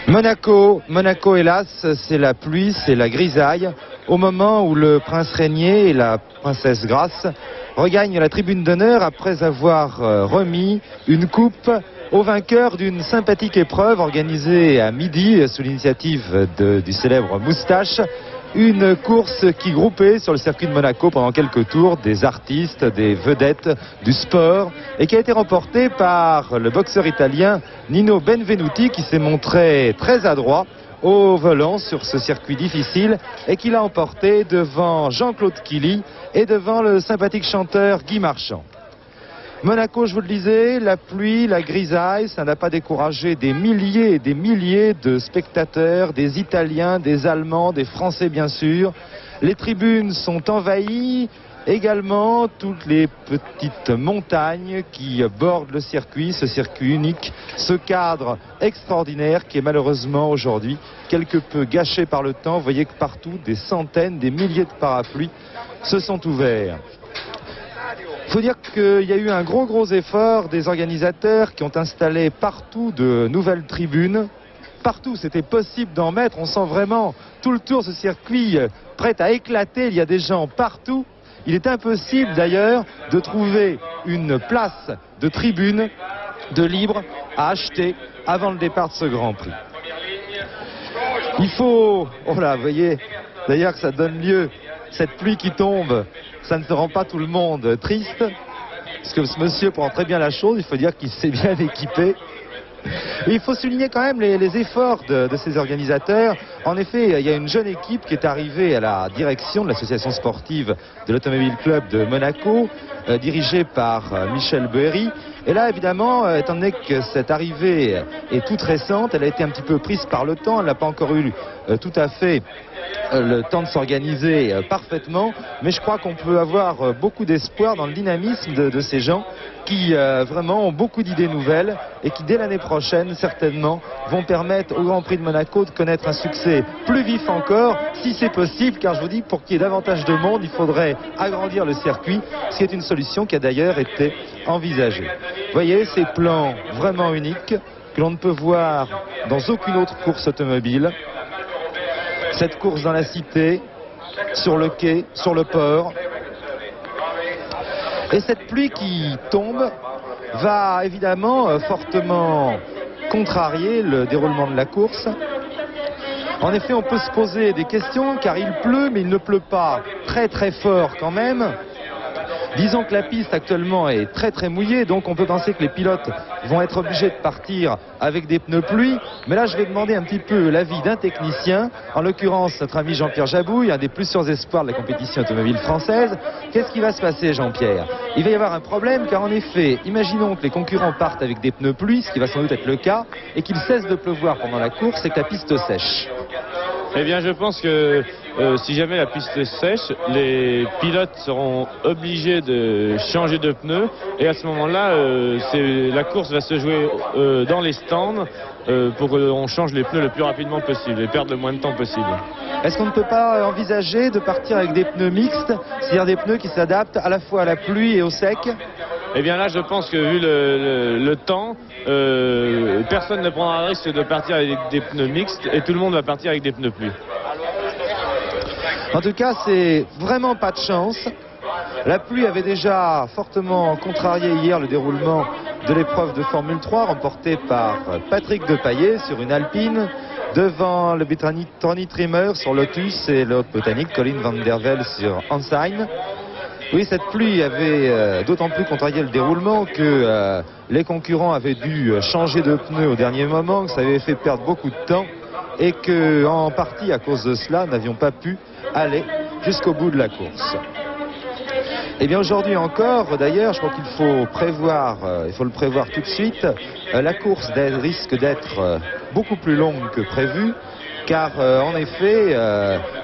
Monaco, hélas, c'est la pluie, c'est la grisaille. Au moment où le prince Régnier et la princesse Grace regagnent la tribune d'honneur après avoir remis une coupe au vainqueur d'une sympathique épreuve organisée à midi sous l'initiative du célèbre Moustache. Une course qui groupait sur le circuit de Monaco pendant quelques tours des artistes, des vedettes du sport et qui a été remportée par le boxeur italien Nino Benvenuti qui s'est montré très adroit au volant sur ce circuit difficile et qui l'a emporté devant Jean-Claude Killy et devant le sympathique chanteur Guy Marchand. Monaco, je vous le disais, la pluie, la grisaille, ça n'a pas découragé des milliers et des milliers de spectateurs, des Italiens, des Allemands, des Français bien sûr. Les tribunes sont envahies, également toutes les petites montagnes qui bordent le circuit, ce circuit unique, ce cadre extraordinaire qui est malheureusement aujourd'hui quelque peu gâché par le temps. Vous voyez que partout, des centaines, des milliers de parapluies se sont ouverts. Il faut dire qu'il y a eu un gros effort des organisateurs qui ont installé partout de nouvelles tribunes. Partout, c'était possible d'en mettre. On sent vraiment tout le tour ce circuit prêt à éclater. Il y a des gens partout. Il est impossible d'ailleurs de trouver une place de tribune de libre à acheter avant le départ de ce Grand Prix. Il faut... Oh là, vous voyez, d'ailleurs que ça donne lieu, cette pluie qui tombe, ça ne rend pas tout le monde triste, parce que ce monsieur prend très bien la chose, il faut dire qu'il s'est bien équipé. Et il faut souligner quand même les efforts de ces organisateurs. En effet, il y a une jeune équipe qui est arrivée à la direction de l'association sportive de l'Automobile Club de Monaco, dirigée par Michel Boeri. Et là, évidemment, étant donné que cette arrivée est toute récente, elle a été un petit peu prise par le temps, elle n'a pas encore eu tout à fait le temps de s'organiser parfaitement, mais je crois qu'on peut avoir beaucoup d'espoir dans le dynamisme de ces gens qui vraiment ont beaucoup d'idées nouvelles et qui dès l'année prochaine certainement vont permettre au Grand Prix de Monaco de connaître un succès plus vif encore, si c'est possible, car je vous dis, pour qu'il y ait davantage de monde, il faudrait agrandir le circuit, ce qui est une solution qui a d'ailleurs été envisagée. Vous voyez ces plans vraiment uniques que l'on ne peut voir dans aucune autre course automobile. Cette course dans la cité, sur le quai, sur le port. Et cette pluie qui tombe va évidemment fortement contrarier le déroulement de la course. En effet, on peut se poser des questions car il pleut, mais il ne pleut pas très fort quand même. Disons que la piste actuellement est très mouillée, donc on peut penser que les pilotes vont être obligés de partir avec des pneus pluie. Mais là, je vais demander un petit peu l'avis d'un technicien, en l'occurrence notre ami Jean-Pierre Jabouille, un des plus sûrs espoirs de la compétition automobile française. Qu'est-ce qui va se passer, Jean-Pierre? Il va y avoir un problème, car en effet, imaginons que les concurrents partent avec des pneus pluie, ce qui va sans doute être le cas, et qu'il cesse de pleuvoir pendant la course et que la piste sèche. Eh bien, je pense que si jamais la piste sèche, les pilotes seront obligés de changer de pneus. Et à ce moment-là, la course va se jouer dans les stands pour qu'on change les pneus le plus rapidement possible et perdre le moins de temps possible. Est-ce qu'on ne peut pas envisager de partir avec des pneus mixtes, c'est-à-dire des pneus qui s'adaptent à la fois à la pluie et au sec? Eh bien là, je pense que vu le temps, personne ne prendra le risque de partir avec des pneus mixtes et tout le monde va partir avec des pneus pluie. En tout cas, c'est vraiment pas de chance. La pluie avait déjà fortement contrarié hier le déroulement de l'épreuve de Formule 3 remportée par Patrick Depailler sur une Alpine devant le Britannique Tony Trimmer sur Lotus et l'autre Britannique Colin Van Der Velde sur Hansheim. Oui, cette pluie avait d'autant plus contrarié le déroulement que les concurrents avaient dû changer de pneus au dernier moment, que ça avait fait perdre beaucoup de temps et que, en partie à cause de cela, nous n'avions pas pu aller jusqu'au bout de la course. Et bien aujourd'hui encore, d'ailleurs, je crois qu'il faut le prévoir tout de suite, la course risque d'être beaucoup plus longue que prévu. Car en effet,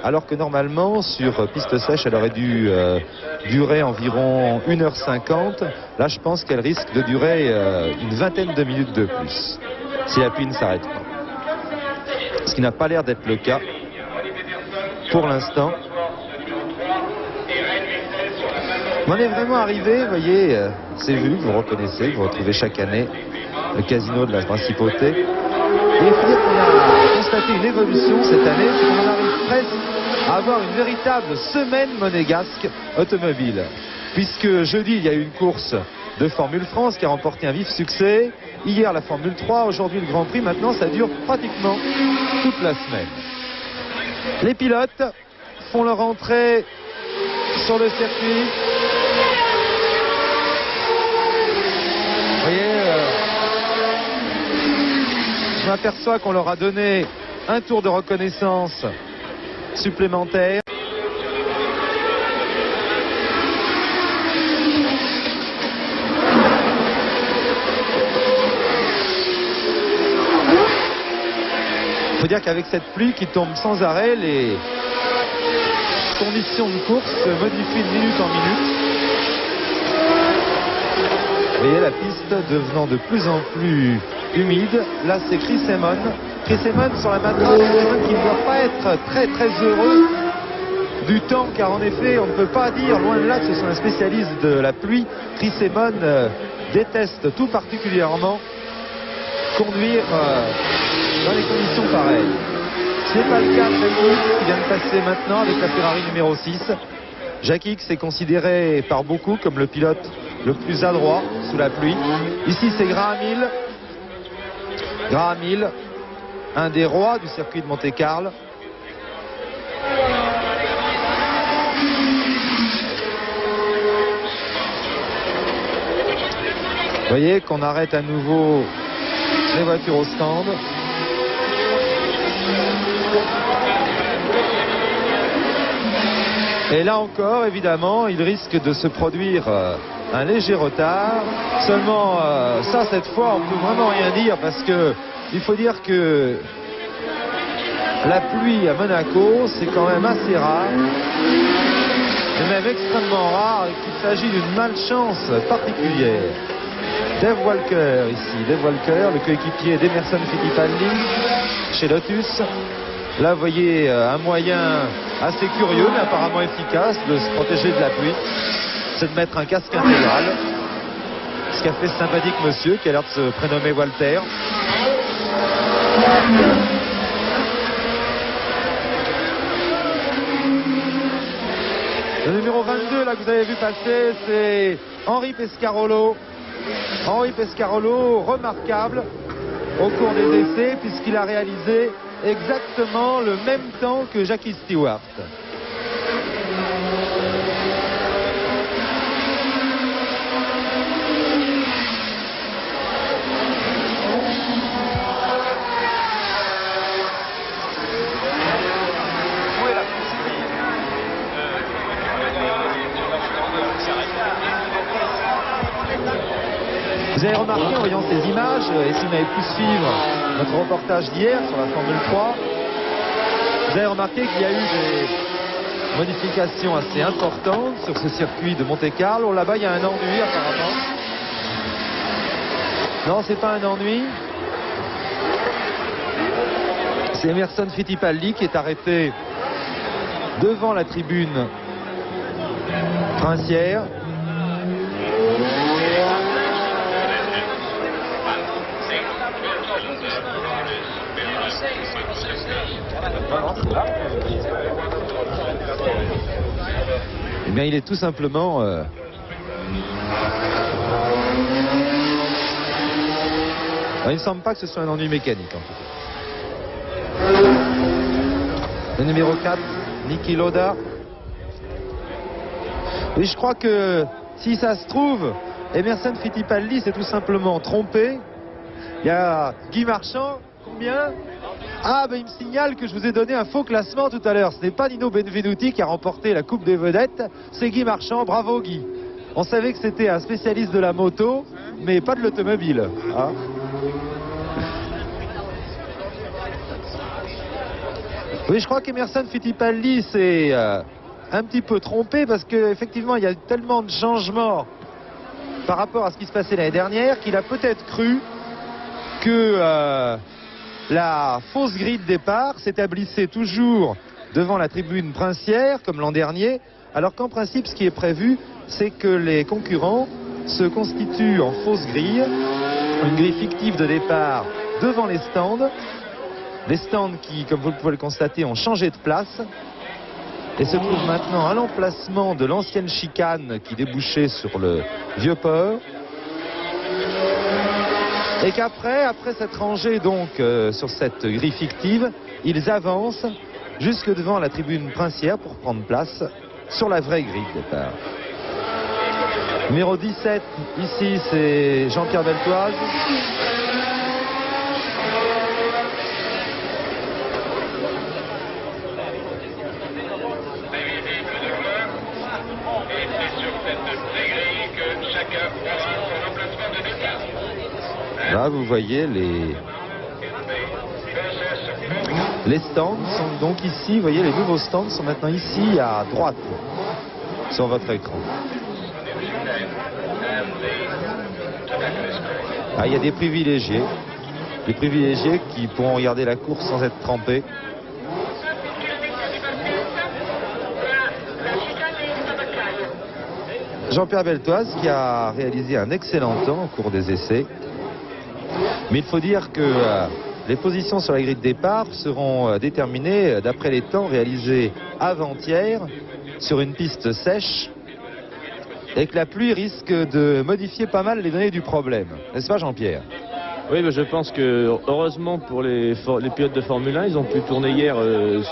alors que normalement sur piste sèche elle aurait dû durer environ 1h50, là je pense qu'elle risque de durer une vingtaine de minutes de plus, si la pluie ne s'arrête pas. Ce qui n'a pas l'air d'être le cas pour l'instant. On est vraiment arrivé, vous voyez, c'est vu, vous reconnaissez, vous retrouvez chaque année le casino de la Principauté. Et il faut dire qu'on a constaté une évolution cette année, c'est qu'on arrive presque à avoir une véritable semaine monégasque automobile. Puisque jeudi, il y a eu une course de Formule France qui a remporté un vif succès. Hier, la Formule 3, aujourd'hui le Grand Prix. Maintenant, ça dure pratiquement toute la semaine. Les pilotes font leur entrée sur le circuit. Vous voyez, je m'aperçois qu'on leur a donné un tour de reconnaissance supplémentaire. Il faut dire qu'avec cette pluie qui tombe sans arrêt, les conditions de course se modifient de minute en minute. Vous voyez la piste devenant de plus en plus humide. Là, c'est Chris Amon. Chris Amon sur la matraque, qui ne doit pas être très très heureux du temps, car en effet, on ne peut pas dire, loin de là, que ce soit un spécialiste de la pluie. Chris Amon déteste tout particulièrement conduire dans des conditions pareilles. Ce n'est pas le cas de Jackie Ickx qui vient de passer maintenant avec la Ferrari numéro 6. Jackie Ickx est considéré par beaucoup comme le pilote le plus adroit sous la pluie. Ici, c'est Graham Hill. Graham Hill, un des rois du circuit de Monte-Carlo. Vous voyez qu'on arrête à nouveau les voitures au stand. Et là encore, évidemment, il risque de se produire un léger retard. Seulement, ça, cette fois, on ne peut vraiment rien dire parce que il faut dire que la pluie à Monaco, c'est quand même assez rare. Et même extrêmement rare, et qu'il s'agit d'une malchance particulière. Dave Walker ici, Dave Walker, le coéquipier d'Emerson Fittipaldi chez Lotus. Là, vous voyez un moyen assez curieux, mais apparemment efficace de se protéger de la pluie. C'est de mettre un casque intégral. Ce qu'a fait ce sympathique monsieur qui a l'air de se prénommer Walter. Le numéro 22 là que vous avez vu passer, c'est Henri Pescarolo. Henri Pescarolo, remarquable au cours des essais puisqu'il a réalisé exactement le même temps que Jackie Stewart. Vous avez remarqué en voyant ces images, et si vous avez pu suivre notre reportage d'hier sur la Formule 3, vous avez remarqué qu'il y a eu des modifications assez importantes sur ce circuit de Monte-Carlo. Là-bas, il y a un ennui apparemment. Non, c'est pas un ennui. C'est Emerson Fittipaldi qui est arrêté devant la tribune princière. Eh bien, il est tout simplement il ne semble pas que ce soit un ennui mécanique en tout cas. Le numéro 4, Niki Lauda. Et je crois que si ça se trouve, Emerson Fittipaldi s'est tout simplement trompé. Il y a Guy Marchand, combien? Ah, ben il me signale que je vous ai donné un faux classement tout à l'heure. Ce n'est pas Nino Benvenuti qui a remporté la Coupe des Vedettes, c'est Guy Marchand. Bravo Guy. On savait que c'était un spécialiste de la moto, mais pas de l'automobile. Hein. Oui, je crois qu'Emerson Fittipaldi s'est un petit peu trompé parce qu'effectivement, il y a tellement de changements par rapport à ce qui se passait l'année dernière qu'il a peut-être cru que la fausse grille de départ s'établissait toujours devant la tribune princière comme l'an dernier, alors qu'en principe ce qui est prévu c'est que les concurrents se constituent en fausse grille, une grille fictive de départ devant les stands. Les stands qui, comme vous pouvez le constater, ont changé de place et se trouvent maintenant à l'emplacement de l'ancienne chicane qui débouchait sur le vieux port. Et qu'après cette rangée donc sur cette grille fictive, ils avancent jusque devant la tribune princière pour prendre place sur la vraie grille de départ. Numéro 17, ici c'est Jean-Pierre Beltoise. Là, vous voyez les stands sont donc ici. Vous voyez, les nouveaux stands sont maintenant ici à droite sur votre écran. Ah, il y a des privilégiés qui pourront regarder la course sans être trempés. Jean-Pierre Beltoise qui a réalisé un excellent temps au cours des essais. Mais il faut dire que les positions sur la grille de départ seront déterminées d'après les temps réalisés avant-hier sur une piste sèche et que la pluie risque de modifier pas mal les données du problème. N'est-ce pas, Jean-Pierre? Oui, mais je pense que heureusement pour les pilotes de Formule 1, ils ont pu tourner hier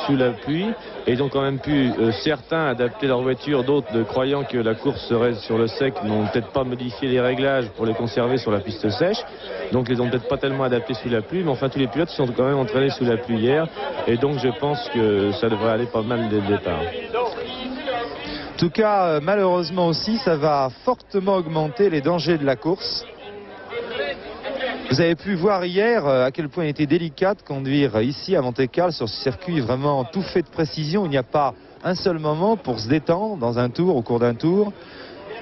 sous la pluie et ils ont quand même pu, certains, adapter leur voiture, d'autres, croyant que la course serait sur le sec, n'ont peut-être pas modifié les réglages pour les conserver sur la piste sèche. Donc ils n'ont peut-être pas tellement adapté sous la pluie, mais enfin tous les pilotes se sont quand même entraînés sous la pluie hier et donc je pense que ça devrait aller pas mal dès le départ. En tout cas, malheureusement aussi, ça va fortement augmenter les dangers de la course. Vous avez pu voir hier à quel point il était délicat de conduire ici à Monte-Carlo sur ce circuit vraiment tout fait de précision. Il n'y a pas un seul moment pour se détendre dans un tour, au cours d'un tour.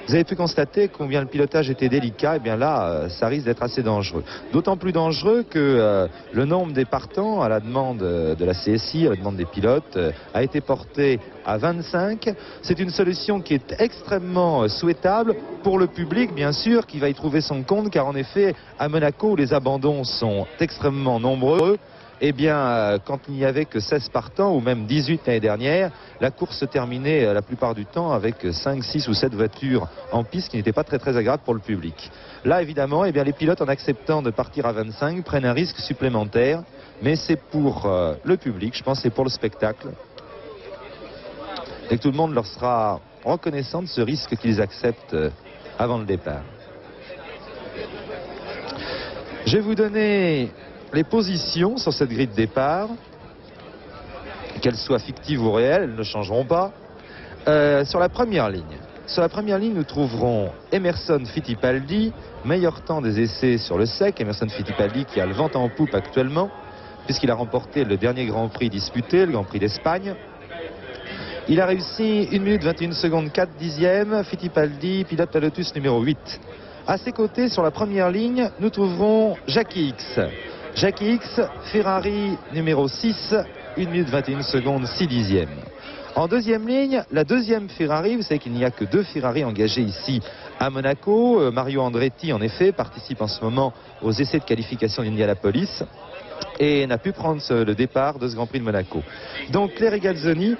Vous avez pu constater combien le pilotage était délicat. Et bien là, ça risque d'être assez dangereux. D'autant plus dangereux que le nombre des partants à la demande de la CSI, à la demande des pilotes, a été porté à 25. C'est une solution qui est extrêmement souhaitable pour le public, bien sûr, qui va y trouver son compte, car en effet, à Monaco, où les abandons sont extrêmement nombreux, eh bien, quand il n'y avait que 16 partants, ou même 18 l'année dernière, la course se terminait la plupart du temps avec 5, 6 ou 7 voitures en piste, qui n'était pas très agréable pour le public. Là, évidemment, eh bien, les pilotes, en acceptant de partir à 25, prennent un risque supplémentaire, mais c'est pour le public, je pense que c'est pour le spectacle, et que tout le monde leur sera reconnaissant de ce risque qu'ils acceptent avant le départ. Je vais vous donner les positions sur cette grille de départ, qu'elles soient fictives ou réelles, elles ne changeront pas. Sur la première ligne, nous trouverons Emerson Fittipaldi, meilleur temps des essais sur le sec. Emerson Fittipaldi qui a le vent en poupe actuellement, puisqu'il a remporté le dernier Grand Prix disputé, le Grand Prix d'Espagne. Il a réussi 1 minute 21 secondes 4 dixièmes. Fittipaldi, pilote à Lotus numéro 8. À ses côtés, sur la première ligne, nous trouverons Jackie X. Jackie X, Ferrari numéro 6, 1 minute 21 secondes 6 dixièmes. En deuxième ligne, la deuxième Ferrari. Vous savez qu'il n'y a que 2 Ferrari engagés ici à Monaco. Mario Andretti, en effet, participe en ce moment aux essais de qualification d'Indianapolis et n'a pu prendre le départ de ce Grand Prix de Monaco. Donc Claire Regazzoni,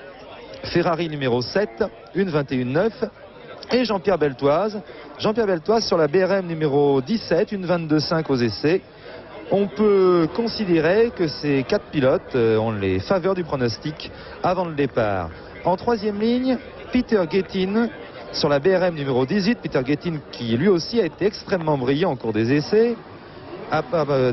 Ferrari numéro 7, 1 21 9. Et Jean-Pierre Beltoise sur la BRM numéro 17, 1 22 5 aux essais. On peut considérer que ces 4 pilotes ont les faveurs du pronostic avant le départ. En troisième ligne, Peter Gettin sur la BRM numéro 18. Peter Gettin qui lui aussi a été extrêmement brillant au cours des essais.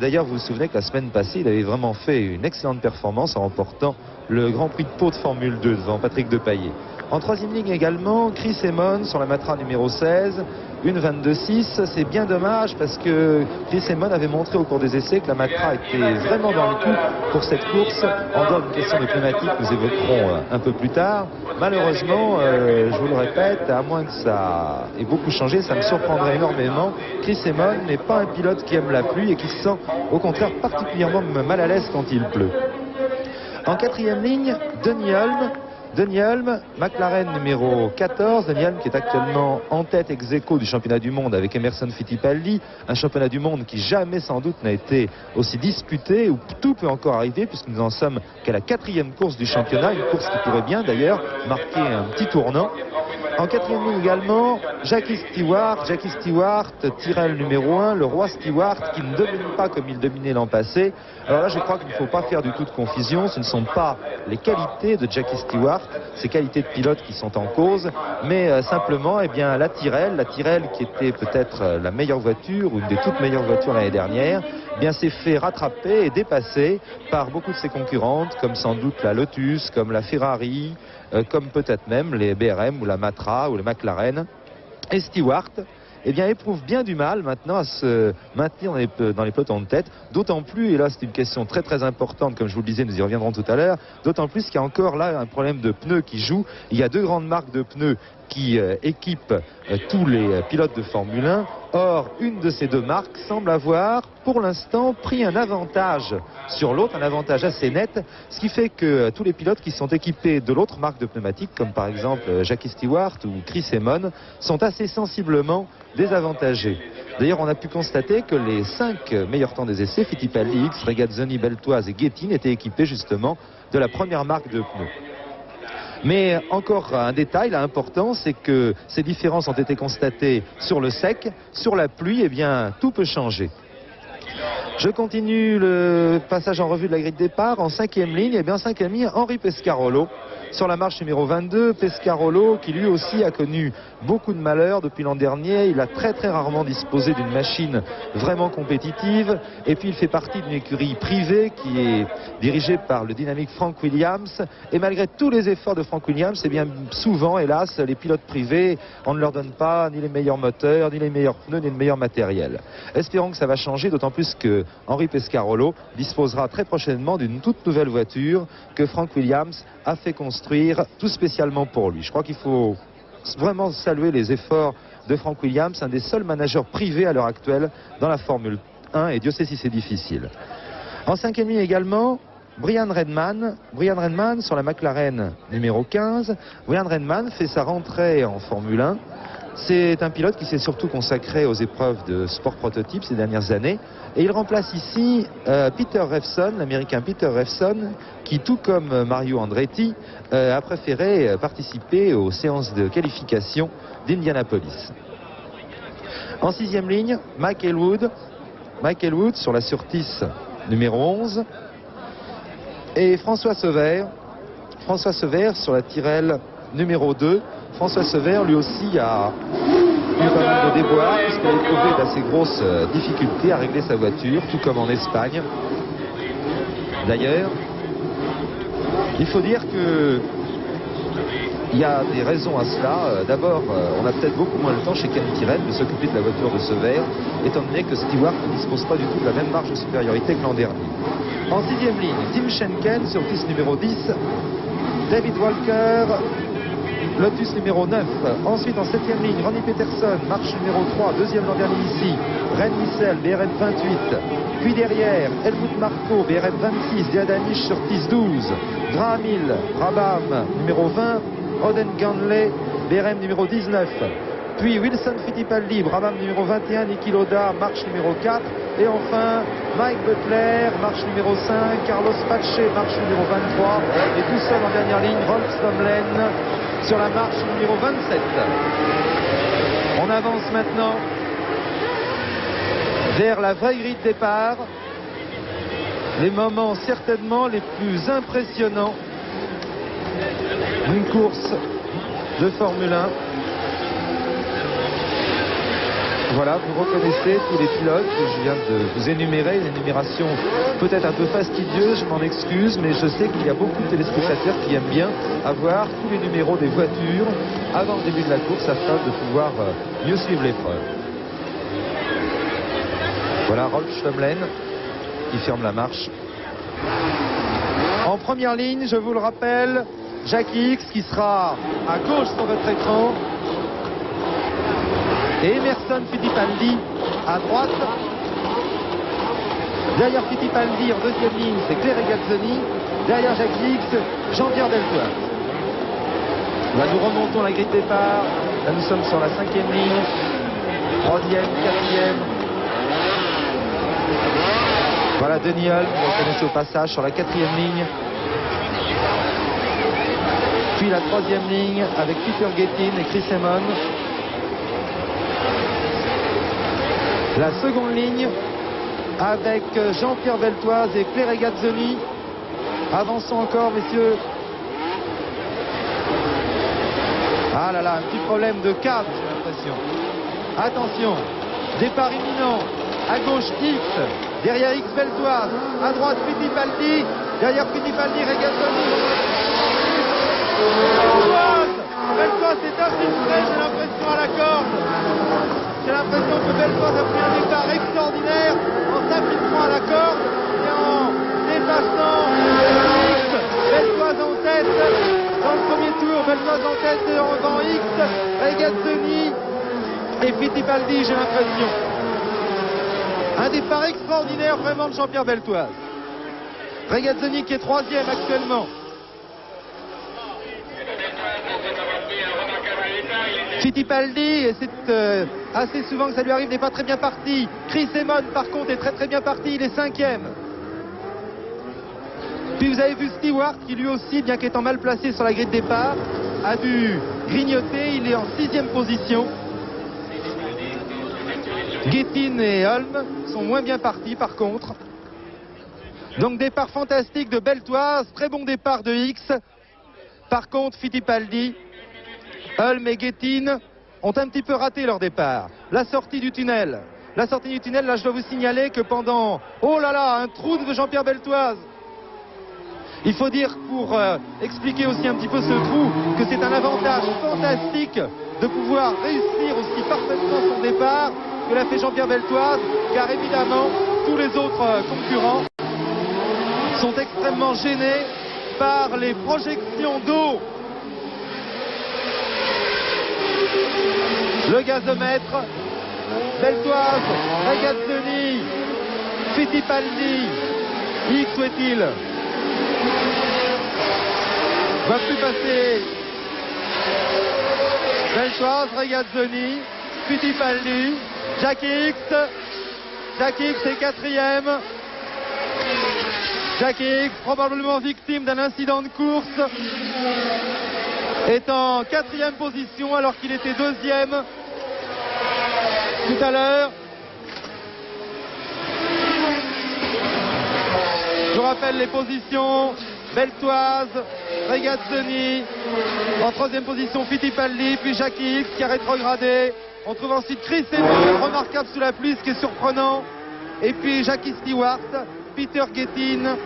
D'ailleurs, vous vous souvenez que la semaine passée, il avait vraiment fait une excellente performance en remportant le Grand Prix de Pau de Formule 2 devant Patrick Depailler. En troisième ligne également, Chris Amon sur la Matra numéro 16, 1 22 6. C'est bien dommage parce que Chris Amon avait montré au cours des essais que la Matra était vraiment dans le coup pour cette course. En dehors d'une question de pneumatique, nous évoquerons un peu plus tard. Malheureusement, je vous le répète, à moins que ça ait beaucoup changé, ça me surprendrait énormément. Chris Amon n'est pas un pilote qui aime la pluie et qui se sent au contraire particulièrement mal à l'aise quand il pleut. En quatrième ligne, Denis Holm Denis Hulme, McLaren numéro 14. Denis Hulme qui est actuellement en tête ex aequo du championnat du monde avec Emerson Fittipaldi. Un championnat du monde qui jamais sans doute n'a été aussi disputé, où tout peut encore arriver puisque nous en sommes qu'à la 4e course du championnat. Une course qui pourrait bien d'ailleurs marquer un petit tournant. En 4e ligne également, Jackie Stewart, Tyrrell numéro 1, le roi Stewart qui ne domine pas comme il dominait l'an passé. Alors là, je crois qu'il ne faut pas faire du tout de confusion. Ce ne sont pas les qualités de Jackie Stewart, ses qualités de pilote qui sont en cause, mais simplement eh bien, la Tyrrell qui était peut-être la meilleure voiture ou une des toutes meilleures voitures l'année dernière, eh bien s'est fait rattraper et dépasser par beaucoup de ses concurrentes, comme sans doute la Lotus, comme la Ferrari, comme peut-être même les BRM ou la Matra ou les McLaren. Et Stewart eh bien, éprouve bien du mal maintenant à se maintenir dans les pelotons de tête, d'autant plus, et là c'est une question très très importante, comme je vous le disais, nous y reviendrons tout à l'heure, d'autant plus qu'il y a encore là un problème de pneus qui joue. Il y a 2 grandes marques de pneus qui équipent tous les pilotes de Formule 1. Or, une de ces 2 marques semble avoir, pour l'instant, pris un avantage sur l'autre, un avantage assez net, ce qui fait que tous les pilotes qui sont équipés de l'autre marque de pneumatiques, comme par exemple Jackie Stewart ou Chris Amon, sont assez sensiblement désavantagés. D'ailleurs, on a pu constater que les 5 meilleurs temps des essais, Fittipaldi, X, Regazzoni, Beltoise et Guettin, étaient équipés justement de la première marque de pneus. Mais encore un détail là, important, c'est que ces différences ont été constatées sur le sec, sur la pluie, eh bien tout peut changer. Je continue le passage en revue de la grille de départ. En 5e ligne, eh bien 5e ligne, Henri Pescarolo. Sur la marche numéro 22, Pescarolo qui lui aussi a connu beaucoup de malheurs depuis l'an dernier. Il a très très rarement disposé d'une machine vraiment compétitive. Et puis il fait partie d'une écurie privée qui est dirigée par le dynamique Frank Williams. Et malgré tous les efforts de Frank Williams, eh bien souvent, hélas, les pilotes privés, on ne leur donne pas ni les meilleurs moteurs, ni les meilleurs pneus, ni le meilleur matériel. Espérons que ça va changer, d'autant plus que Henri Pescarolo disposera très prochainement d'une toute nouvelle voiture que Frank Williams a fait construire tout spécialement pour lui. Je crois qu'il faut vraiment saluer les efforts de Frank Williams, un des seuls managers privés à l'heure actuelle dans la Formule 1, et Dieu sait si c'est difficile. En 5e ligne également, Brian Redman sur la McLaren numéro 15. Brian Redman fait sa rentrée en Formule 1. C'est un pilote qui s'est surtout consacré aux épreuves de sport prototype ces dernières années. Et il remplace ici Peter Revson, l'américain Peter Revson, qui tout comme Mario Andretti a préféré participer aux séances de qualification d'Indianapolis. En 6e ligne, Mike Elwood sur la Surtees numéro 11. Et François Sever sur la Tyrrell numéro 2. François Sever, lui aussi, a eu pas mal de déboires puisqu'il a éprouvé d'assez grosses difficultés à régler sa voiture, tout comme en Espagne. D'ailleurs, il faut dire que il y a des raisons à cela. D'abord, on a peut-être beaucoup moins le temps chez Ken Tyrrell de s'occuper de la voiture de Sever, étant donné que Stewart ne dispose pas du tout de la même marge de supériorité que l'an dernier. En 6e ligne, Tim Schenken sur piste numéro 10, David Walker, Lotus numéro 9. Ensuite en 7e ligne, Ronnie Peterson, marche numéro 3, deuxième l'an dernier ici, Ren Missel, BRM 28. Puis derrière, Helmut Marko, BRM 26, Diadanish sur piste 12, Graham Hill, Brabham numéro 20, Oden Ganley, BRM numéro 19. Puis Wilson Fittipaldi, Brabham numéro 21, Niki Lauda, marche numéro 4. Et enfin, Mike Butler, marche numéro 5, Carlos Pache, marche numéro 23. Et tout seul en dernière ligne, Rolf Stomlen sur la marche numéro 27. On avance maintenant vers la vraie grille de départ. Les moments certainement les plus impressionnants d'une course de Formule 1. Voilà, vous reconnaissez tous les pilotes que je viens de vous énumérer, une énumération peut-être un peu fastidieuse, je m'en excuse, mais je sais qu'il y a beaucoup de téléspectateurs qui aiment bien avoir tous les numéros des voitures avant le début de la course afin de pouvoir mieux suivre l'épreuve. Voilà Rolf Stomlen qui ferme la marche. En première ligne, je vous le rappelle, Jackie X qui sera à gauche sur votre écran. Et Emerson Fittipaldi à droite. Derrière Fittipaldi en deuxième ligne, c'est Claire Regazzoni. Derrière Jackie X, Jean-Pierre Beltoise. Là, nous remontons la grille de départ. Là, nous sommes sur la 5e ligne. 3e, 4e. Voilà Denis Hulme, vous reconnaissez au passage sur la 4e ligne. Puis la 3e ligne avec Peter Gettin et Chris Amon. La seconde ligne avec Jean-Pierre Beltoise et Claire Regazzoni. Avançons encore, messieurs. Ah là là, un petit problème de câble, j'ai l'impression. Attention, départ imminent. À gauche, X. Derrière X, Beltoise. À droite, Fittipaldi. Derrière Fittipaldi, Regazzoni. Beltoise est infiltré, j'ai l'impression, à la corde. J'ai l'impression que Beltoise a pris un départ extraordinaire en s'infiltrant à la corde et en dépassant X. Beltoise en tête dans le premier tour. Beltoise en tête devant X. Regazzoni et Fittipaldi, j'ai l'impression. Un départ extraordinaire vraiment de Jean-Pierre Beltoise. Regazzoni qui est 3e actuellement. Fittipaldi, et c'est assez souvent que ça lui arrive, n'est pas très bien parti. Chris Amon par contre est très bien parti, il est 5e. Puis vous avez vu Stewart qui lui aussi, bien qu'étant mal placé sur la grille de départ, a dû grignoter, il est en 6e position. Gettin et Hulme sont moins bien partis par contre. Donc départ fantastique de Beltoise, très bon départ de X. Par contre Fittipaldi, Hulme et Gettin ont un petit peu raté leur départ. La sortie du tunnel. La sortie du tunnel, là je dois vous signaler que pendant... Oh là là, un trou de Jean-Pierre Beltoise. Il faut dire, pour expliquer aussi un petit peu ce trou, que c'est un avantage fantastique de pouvoir réussir aussi parfaitement son départ que l'a fait Jean-Pierre Beltoise, car évidemment, tous les autres concurrents sont extrêmement gênés par les projections d'eau. Le gazomètre, Beltoise, Regazzoni, Fittipaldi, X où est-il? Va plus passer Beltoise, Regazzoni, Fittipaldi, Jackie X. Jackie X est 4e. Jackie X, probablement victime d'un incident de course, est en 4e position alors qu'il était 2e tout à l'heure. Je vous rappelle les positions. Beltoise, Regazzoni, en 3e position Fittipaldi, puis Jackie X qui a rétrogradé. On trouve ensuite Chris Amon, remarquable sous la pluie, ce qui est surprenant. Et puis Jackie Stewart, Peter Gettin.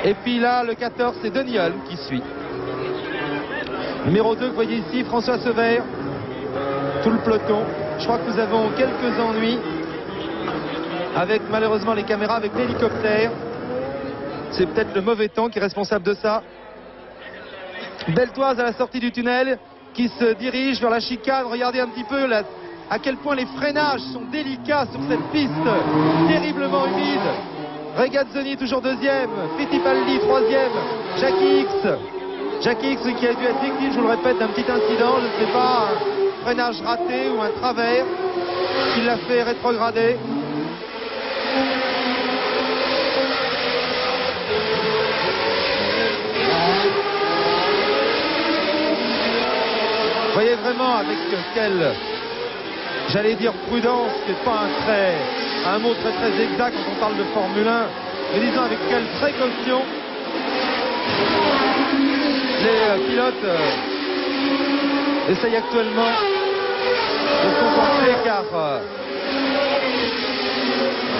Et puis là, le 14, c'est Denis Hulme qui suit. Numéro 2, vous voyez ici, François Sever. Tout le peloton. Je crois que nous avons quelques ennuis avec malheureusement les caméras, avec l'hélicoptère. C'est peut-être le mauvais temps qui est responsable de ça. Beltoise à la sortie du tunnel qui se dirige vers la chicane. Regardez un petit peu là, à quel point les freinages sont délicats sur cette piste terriblement humide. Regazzoni toujours 2e, Fittipaldi 3e, Jackie X. Jackie X qui a dû être victime, je vous le répète, d'un petit incident, je ne sais pas, un freinage raté ou un travers qui l'a fait rétrograder. Vous voyez vraiment avec quelle, j'allais dire prudence, qui n'est pas un mot très exact quand on parle de Formule 1, mais disons avec quelle précaution les pilotes essayent actuellement de se concentrer, car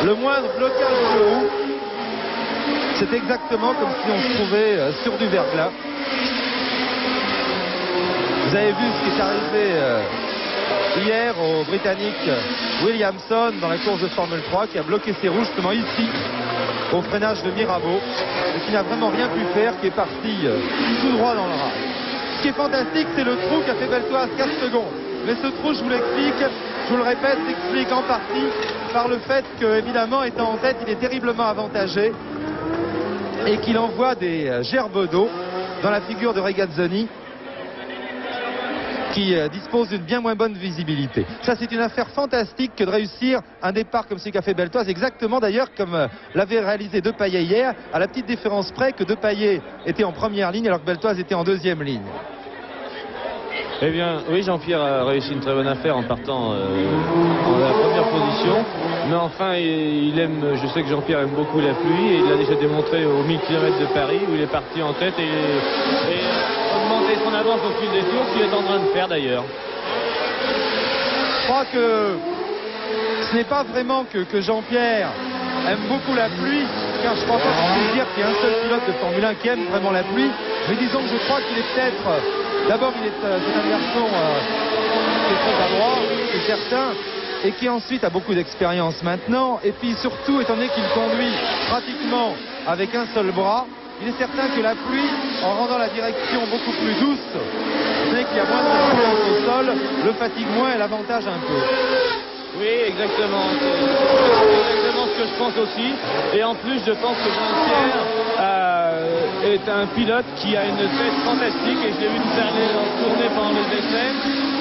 le moindre blocage de roue, c'est exactement comme si on se trouvait sur du verglas. Vous avez vu ce qui est arrivé hier au Britannique Williamson dans la course de Formule 3 qui a bloqué ses roues justement ici au freinage de Mirabeau et qui n'a vraiment rien pu faire, qui est parti tout droit dans le rail. Ce qui est fantastique, c'est le trou qu'a fait Beltoise 4 secondes. Mais ce trou, je vous l'explique, je vous le répète, s'explique en partie par le fait que, évidemment, étant en tête, il est terriblement avantagé et qu'il envoie des gerbes d'eau dans la figure de Regazzoni, qui dispose d'une bien moins bonne visibilité. Ça, c'est une affaire fantastique que de réussir un départ comme celui qu'a fait Beltoise, exactement d'ailleurs comme l'avait réalisé Depailler hier, à la petite différence près que Depailler était en première ligne alors que Beltoise était en deuxième ligne. Eh bien, oui, Jean-Pierre a réussi une très bonne affaire en partant en la première position. Mais enfin, il aime, je sais que Jean-Pierre aime beaucoup la pluie et il l'a déjà démontré aux 1000 km de Paris où il est parti en tête et augmenter son avance au fil des tours, qu'il est en train de faire d'ailleurs. Je crois que ce n'est pas vraiment que Jean-Pierre aime beaucoup la pluie, car je crois pas qu'on puisse dire qu'il y a un seul pilote de Formule 1 qui aime vraiment la pluie. Mais disons que je crois qu'il est peut-être... D'abord, c'est un garçon qui est très adroit, c'est certain, et qui ensuite a beaucoup d'expérience maintenant. Et puis surtout, étant donné qu'il conduit pratiquement avec un seul bras, il est certain que la pluie, en rendant la direction beaucoup plus douce, étant donné qu'il y a moins de résistance au sol, le fatigue moins et l'avantage un peu. Oui, exactement. C'est exactement ce que je pense aussi. Et en plus, je pense que Jean-Pierre est un pilote qui a une tête fantastique. Et je l'ai vu tout à l'heure tourner pendant les essais.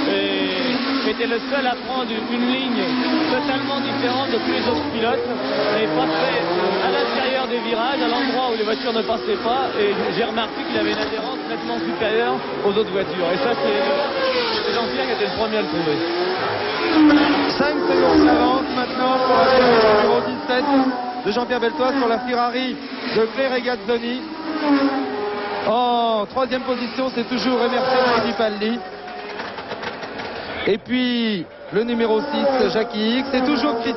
Et était le seul à prendre une ligne totalement différente de tous les autres pilotes. Et passer à l'intérieur des virages, à l'endroit où les voitures ne passaient pas. Et j'ai remarqué qu'il avait une adhérence nettement supérieure aux autres voitures. Et ça, c'est Jean-Pierre qui était le premier à le trouver. 5 secondes d'avance maintenant pour la numéro 17 de Jean-Pierre Beltoise sur la Ferrari de Claire Regazzoni. En troisième position, c'est toujours Emerson Fittipaldi. Et puis le numéro 6, Jackie X. C'est toujours Chris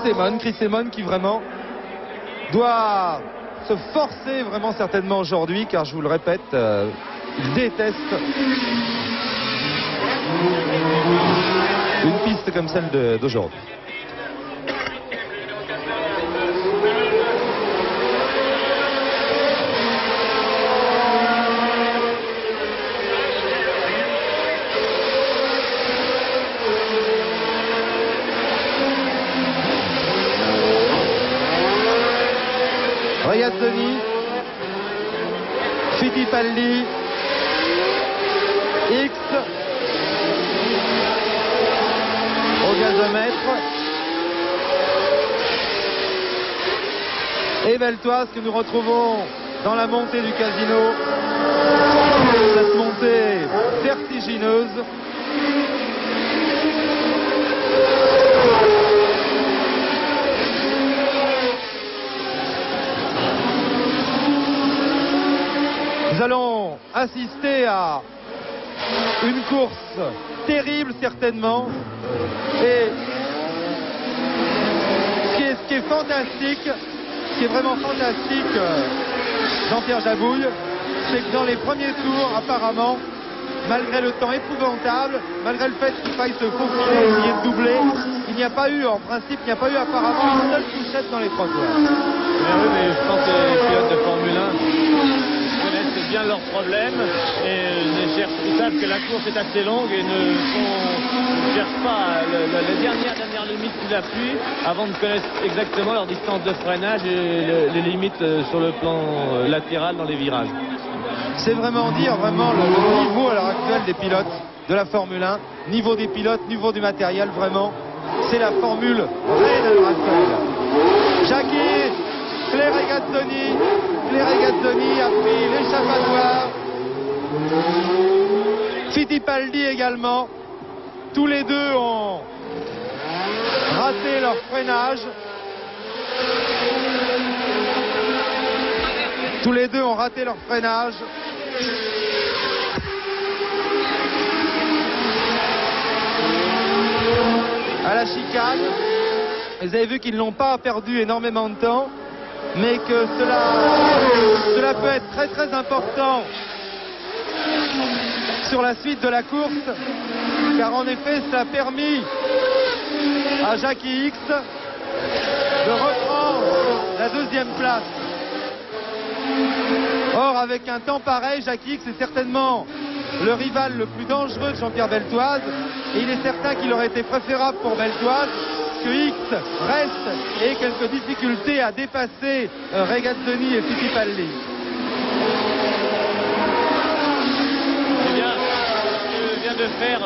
Amon qui vraiment doit se forcer vraiment certainement aujourd'hui, car je vous le répète, il déteste une piste comme celle d'aujourd'hui. Regazzoni, Fittipaldi, X au gazomètre et Beltoise que nous retrouvons dans la montée du casino, cette montée vertigineuse. Nous allons assister à une course terrible certainement, et ce qui est fantastique, ce qui est vraiment fantastique, Jean-Pierre Jabouille, c'est que dans les premiers tours, apparemment, malgré le temps épouvantable, malgré le fait qu'il faille se faufiler, essayer de doubler, il n'y a pas eu, en principe, il n'y a pas eu apparemment une seule touchette dans les trottoirs. Oui, mais je pense que les pilotes de Formule 1 connaissent bien leurs problèmes et ils savent que la course est assez longue et ne cherchent pas les dernières limites sous la pluie avant de connaître exactement leur distance de freinage et les limites sur le plan latéral dans les virages. C'est vraiment dire vraiment le niveau à l'heure actuelle des pilotes de la Formule 1, niveau des pilotes, niveau du matériel, vraiment, c'est la formule reine à l'heure actuelle. Jackie, Claire Regazzoni a pris l'échappatoire. Fittipaldi également. Tous les deux ont raté leur freinage. Tous les deux ont raté leur freinage. À la chicane. Vous avez vu qu'ils n'ont pas perdu énormément de temps, mais que cela peut être très très important sur la suite de la course, car en effet ça a permis à Jackie X de reprendre la deuxième place. Or avec un temps pareil, Jackie X est certainement le rival le plus dangereux de Jean-Pierre Beltoise. Et il est certain qu'il aurait été préférable pour Beltoise que X reste et ait quelques difficultés à dépasser Regazzoni et Fittipaldi. De faire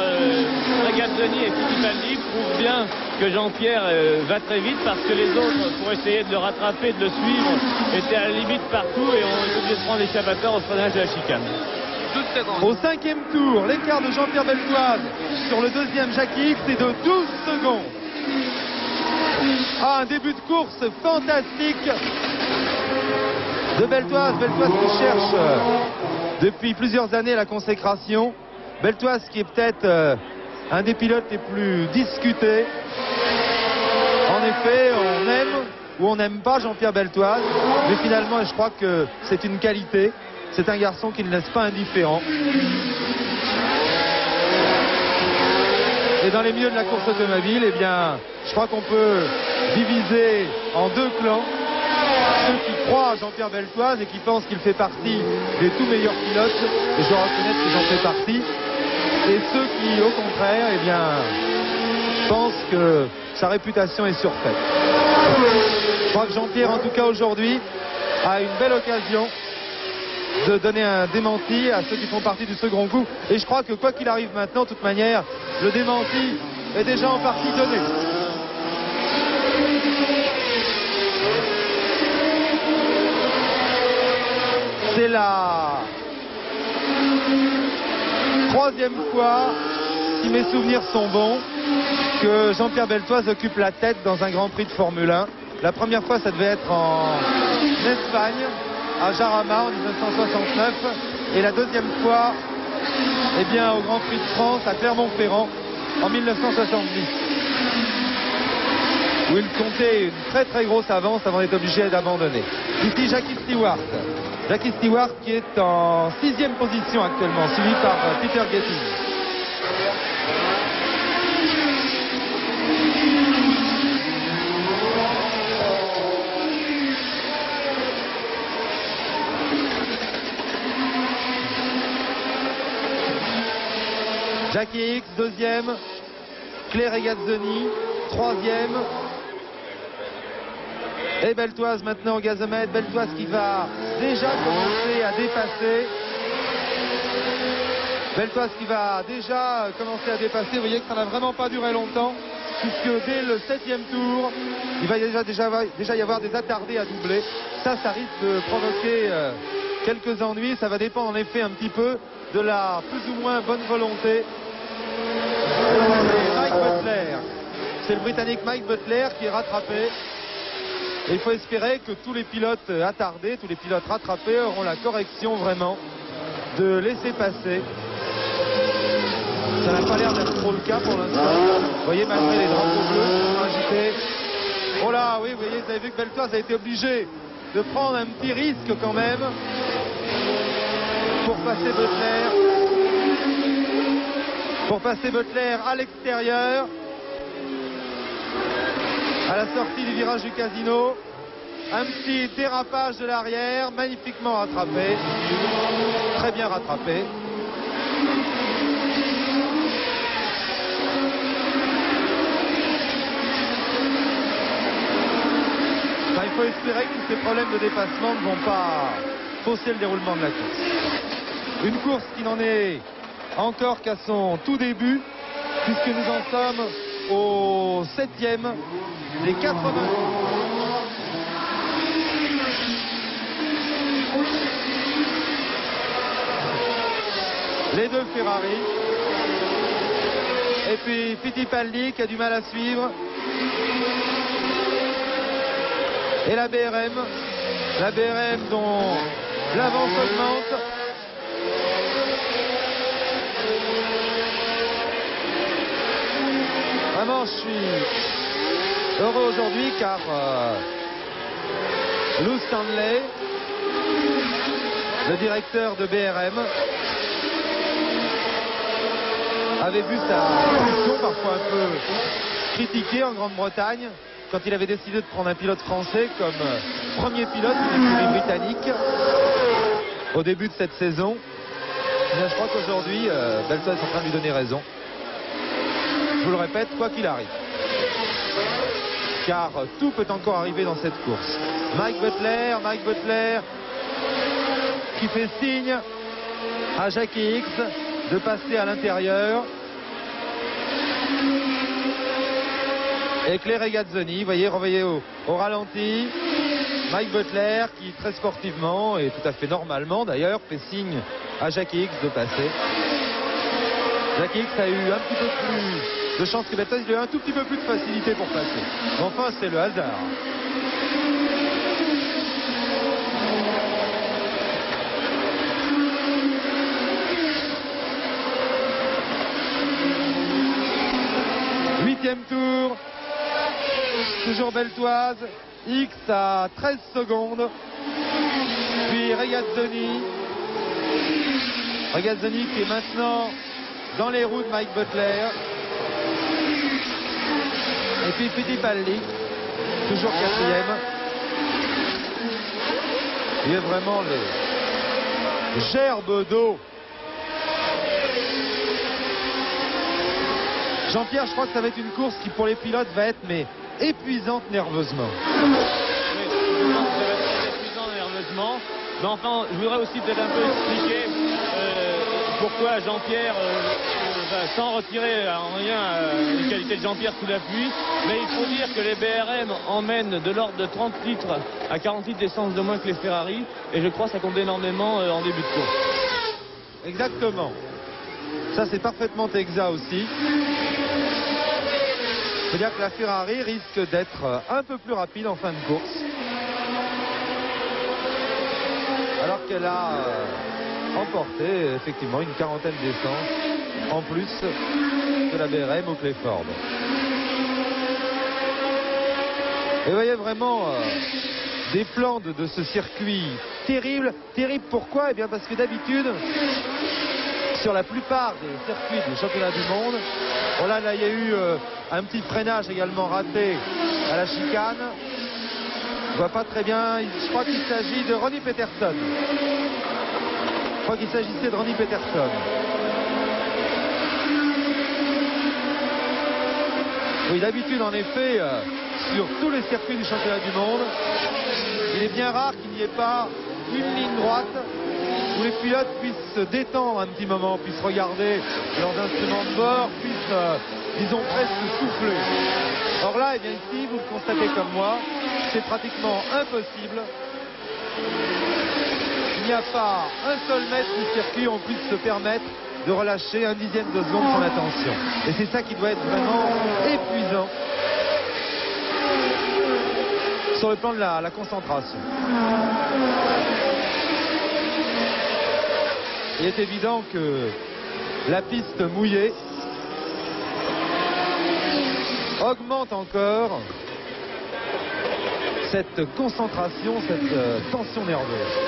Regazzoni et Fittipaldi prouve bien que Jean-Pierre va très vite, parce que les autres, pour essayer de le rattraper, de le suivre, étaient à la limite partout et ont été obligés de prendre l'échappatoire au freinage de la chicane. Au 5e tour, l'écart de Jean-Pierre Beltoise sur le deuxième Jackie X est de 12 secondes. Un début de course fantastique de Beltoise. Beltoise qui cherche depuis plusieurs années la consécration. Beltoise qui est peut-être un des pilotes les plus discutés. En effet, on aime ou on n'aime pas Jean-Pierre Beltoise, mais finalement, je crois que c'est une qualité. C'est un garçon qui ne laisse pas indifférent. Et dans les milieux de la course automobile, eh bien, je crois qu'on peut diviser en deux clans. Ceux qui croient à Jean-Pierre Beltoise et qui pensent qu'il fait partie des tout meilleurs pilotes, et je dois reconnaître que j'en fais partie. Et ceux qui, au contraire, eh bien, pensent que sa réputation est surfaite. Je crois que Jean-Pierre, en tout cas aujourd'hui, a une belle occasion de donner un démenti à ceux qui font partie du second coup. Et je crois que quoi qu'il arrive maintenant, de toute manière, le démenti est déjà en partie donné. C'est la troisième fois, si mes souvenirs sont bons, que Jean-Pierre Beltoise occupe la tête dans un Grand Prix de Formule 1. La première fois, ça devait être en Espagne, à Jarama en 1969. Et la deuxième fois, eh bien, au Grand Prix de France, à Clermont-Ferrand, en 1970. Où il comptait une très très grosse avance avant d'être obligé d'abandonner. Ici, Jackie Stewart. Jackie Stewart qui est en 6e position actuellement, suivi par Peter Getting. Jackie X, 2e. Claire Regazzoni, 3e. Et Beltoise maintenant au gazomètre. Beltoise qui va déjà commencer à dépasser. Beltoise qui va déjà commencer à dépasser. Vous voyez que ça n'a vraiment pas duré longtemps, puisque dès le 7e tour, il va déjà y avoir des attardés à doubler. Ça risque de provoquer quelques ennuis. Ça va dépendre en effet un petit peu de la plus ou moins bonne volonté de Mike Butler. C'est le Britannique Mike Butler qui est rattrapé. Et il faut espérer que tous les pilotes attardés, tous les pilotes rattrapés auront la correction vraiment de laisser passer. Ça n'a pas l'air d'être trop le cas pour l'instant. Vous voyez, malgré les drapeaux bleus qui sont agités. Oh là, oui, vous voyez, vous avez vu que Beltoise a été obligé de prendre un petit risque quand même pour passer Butler. Pour passer Butler à l'extérieur. À la sortie du virage du Casino, un petit dérapage de l'arrière, magnifiquement rattrapé, très bien rattrapé. Enfin, il faut espérer que tous ces problèmes de dépassement ne vont pas fausser le déroulement de la course. Une course qui n'en est encore qu'à son tout début, puisque nous en sommes au 7e des 80. Les deux Ferrari. Et puis Fittipaldi qui a du mal à suivre. Et la BRM. La BRM dont l'avance augmente. Vraiment, je suis heureux aujourd'hui car Lou Stanley, le directeur de BRM, avait vu sa position parfois un peu critiquée en Grande-Bretagne quand il avait décidé de prendre un pilote français comme premier pilote d'une écurie britannique au début de cette saison. Bien, je crois qu'aujourd'hui, Beltoise est en train de lui donner raison. Je vous le répète, quoi qu'il arrive. Car tout peut encore arriver dans cette course. Mike Butler qui fait signe à Jackie X de passer à l'intérieur. Et Claire Regazzoni, revoyez au ralenti. Mike Butler qui très sportivement et tout à fait normalement d'ailleurs fait signe à Jackie X de passer. Jackie X a eu un petit peu plus de chance que Beltoise, il a eu un tout petit peu plus de facilité pour passer. Mais enfin, c'est le hasard. Huitième tour. Toujours Beltoise. X à 13 secondes. Puis Regazzoni. Regazzoni qui est maintenant dans les roues de Mike Butler. Et puis Fittipaldi, toujours quatrième. Il y a vraiment les gerbes d'eau. Jean-Pierre, je crois que ça va être une course qui pour les pilotes va être épuisante nerveusement. Oui, je pense que ça va être épuisant nerveusement. Mais enfin, je voudrais aussi peut-être un peu expliquer pourquoi Jean-Pierre, sans retirer en rien les qualités de Jean-Pierre sous la pluie, mais il faut dire que les BRM emmènent de l'ordre de 30 litres à 40 litres d'essence de moins que les Ferrari, et je crois que ça compte énormément en début de course. Exactement. Ça c'est parfaitement exact aussi. C'est-à-dire que la Ferrari risque d'être un peu plus rapide en fin de course. Alors qu'elle a emporté effectivement une quarantaine d'essence en plus que la BRM ou que les Ford. Et vous voyez vraiment des plans de ce circuit terrible. Terrible pourquoi? Eh bien parce que d'habitude, sur la plupart des circuits du championnat du monde, voilà, là il y a eu un petit freinage également raté à la chicane. Je vois pas très bien, je crois qu'il s'agit de Ronnie Peterson. Je crois qu'il s'agissait de Ronnie Peterson. Oui, d'habitude en effet, sur tous les circuits du championnat du monde, il est bien rare qu'il n'y ait pas une ligne droite où les pilotes puissent se détendre un petit moment, puissent regarder leurs instruments de bord, puissent, disons, presque souffler. Or là, eh bien ici, vous le constatez comme moi, c'est pratiquement impossible. Il n'y a pas un seul mètre du circuit où on puisse se permettre de relâcher un dixième de seconde son attention. Et c'est ça qui doit être vraiment épuisant sur le plan de la concentration. Il est évident que la piste mouillée augmente encore cette concentration, cette tension nerveuse.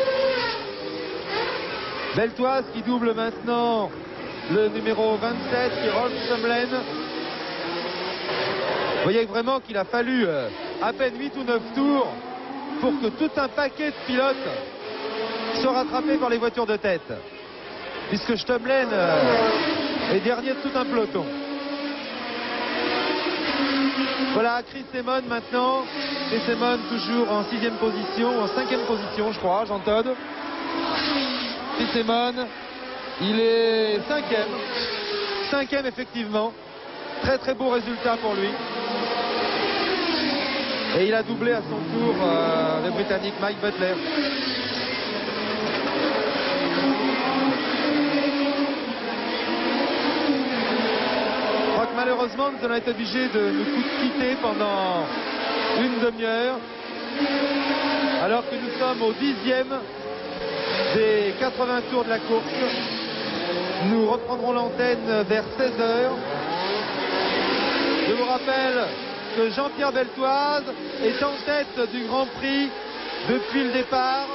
Beltoise qui double maintenant le numéro 27 qui est Rolf Sumlen. Vous voyez vraiment qu'il a fallu à peine 8 ou 9 tours pour que tout un paquet de pilotes soient rattrapés par les voitures de tête, puisque Stumlen est dernier de tout un peloton. Voilà Chris Amon maintenant. Chris Amon toujours en 6e position, en 5e position je crois, Jean Todt. Chris Amon, il est 5e. 5e effectivement. Très très beau résultat pour lui. Et il a doublé à son tour le Britannique Mike Butler. Je crois que malheureusement nous allons être obligés de nous quitter pendant une demi-heure, alors que nous sommes au 10e des 80 tours de la course. Nous reprendrons l'antenne vers 16h. Je vous rappelle que Jean-Pierre Beltoise est en tête du Grand Prix depuis le départ,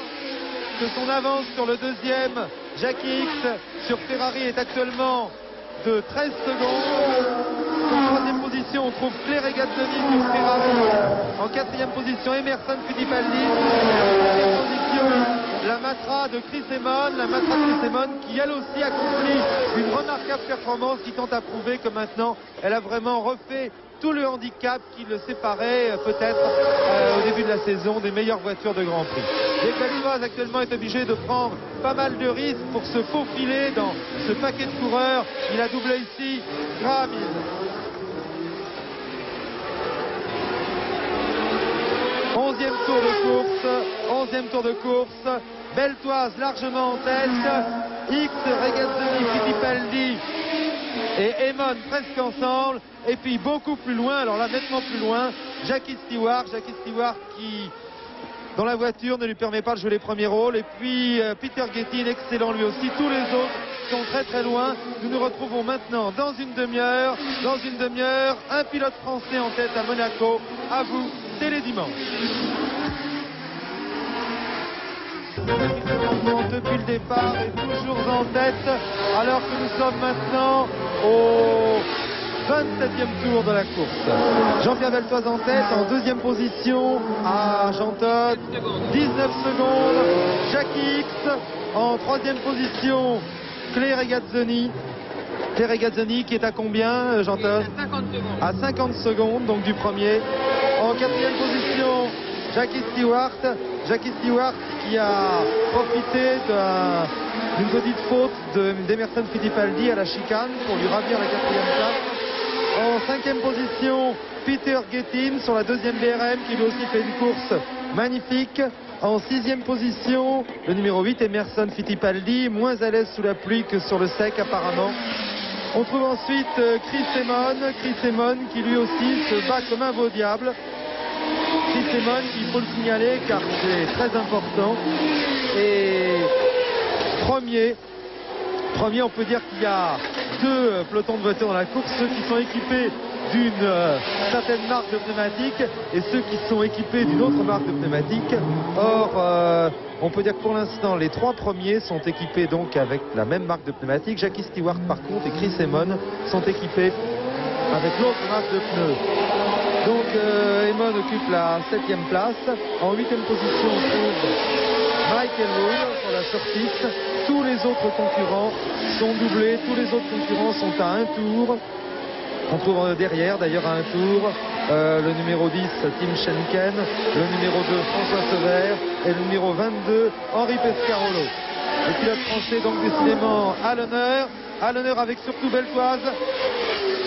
que son avance sur le deuxième Jackie X sur Ferrari est actuellement de 13 secondes. En troisième position, on trouve Claire Regazzoni sur Ferrari. En quatrième position, Emerson Fittipaldi. En quatrième position, la Matra de Chris Amon, la Matra de Chris Amon qui elle aussi accomplit une remarquable performance qui tente à prouver que maintenant elle a vraiment refait tout le handicap qui le séparait peut-être au début de la saison des meilleures voitures de Grand Prix. Les Beltoises actuellement est obligé de prendre pas mal de risques pour se faufiler dans ce paquet de coureurs. Il a doublé ici Graham Hill. 11e tour de course, Beltoise largement en tête, X, Regazzoni, Fittipaldi et Amon presque ensemble, et puis beaucoup plus loin, alors là nettement plus loin, Jackie Stewart qui dans la voiture ne lui permet pas de jouer les premiers rôles, et puis Peter Gettin excellent lui aussi. Tous les autres sont très très loin. Nous nous retrouvons maintenant dans une demi-heure, un pilote français en tête à Monaco. À vous, Télé Dimanche. Depuis le départ est toujours en tête, alors que nous sommes maintenant au 27e tour de la course. Jean-Pierre Beltoise en tête, en deuxième position à Jean-Todt, 19 secondes. Jackie X en troisième position, Clay Regazzoni. Clay Regazzoni qui est à combien, Jean-Todt? À 50 secondes, donc du premier. En quatrième position, Jackie Stewart qui a profité d'une petite faute d'Emerson Fittipaldi à la chicane pour lui ravir la quatrième place. En cinquième position, Peter Gettin sur la deuxième BRM qui lui aussi fait une course magnifique. En sixième position, le numéro 8, Emerson Fittipaldi, moins à l'aise sous la pluie que sur le sec apparemment. On trouve ensuite Chris Amon qui lui aussi se bat comme un beau diable. Chris Amon, il faut le signaler car c'est très important. Et premier, on peut dire qu'il y a deux pelotons de voitures dans la course, ceux qui sont équipés d'une certaine marque de pneumatique et ceux qui sont équipés d'une autre marque de pneumatique. Or, on peut dire que pour l'instant, les trois premiers sont équipés donc avec la même marque de pneumatique. Jackie Stewart par contre et Chris Amon sont équipés avec l'autre marque de pneus. Donc Amon occupe la 7e place. En 8e position, on trouve Michael Wood sur la sortie. Tous les autres concurrents sont doublés, tous les autres concurrents sont à un tour. On trouve derrière d'ailleurs à un tour le numéro 10 Tim Schenken, le numéro 2 François Sever et le numéro 22 Henri Pescarolo. Le pilote français donc décidément à l'honneur avec surtout Beltoise,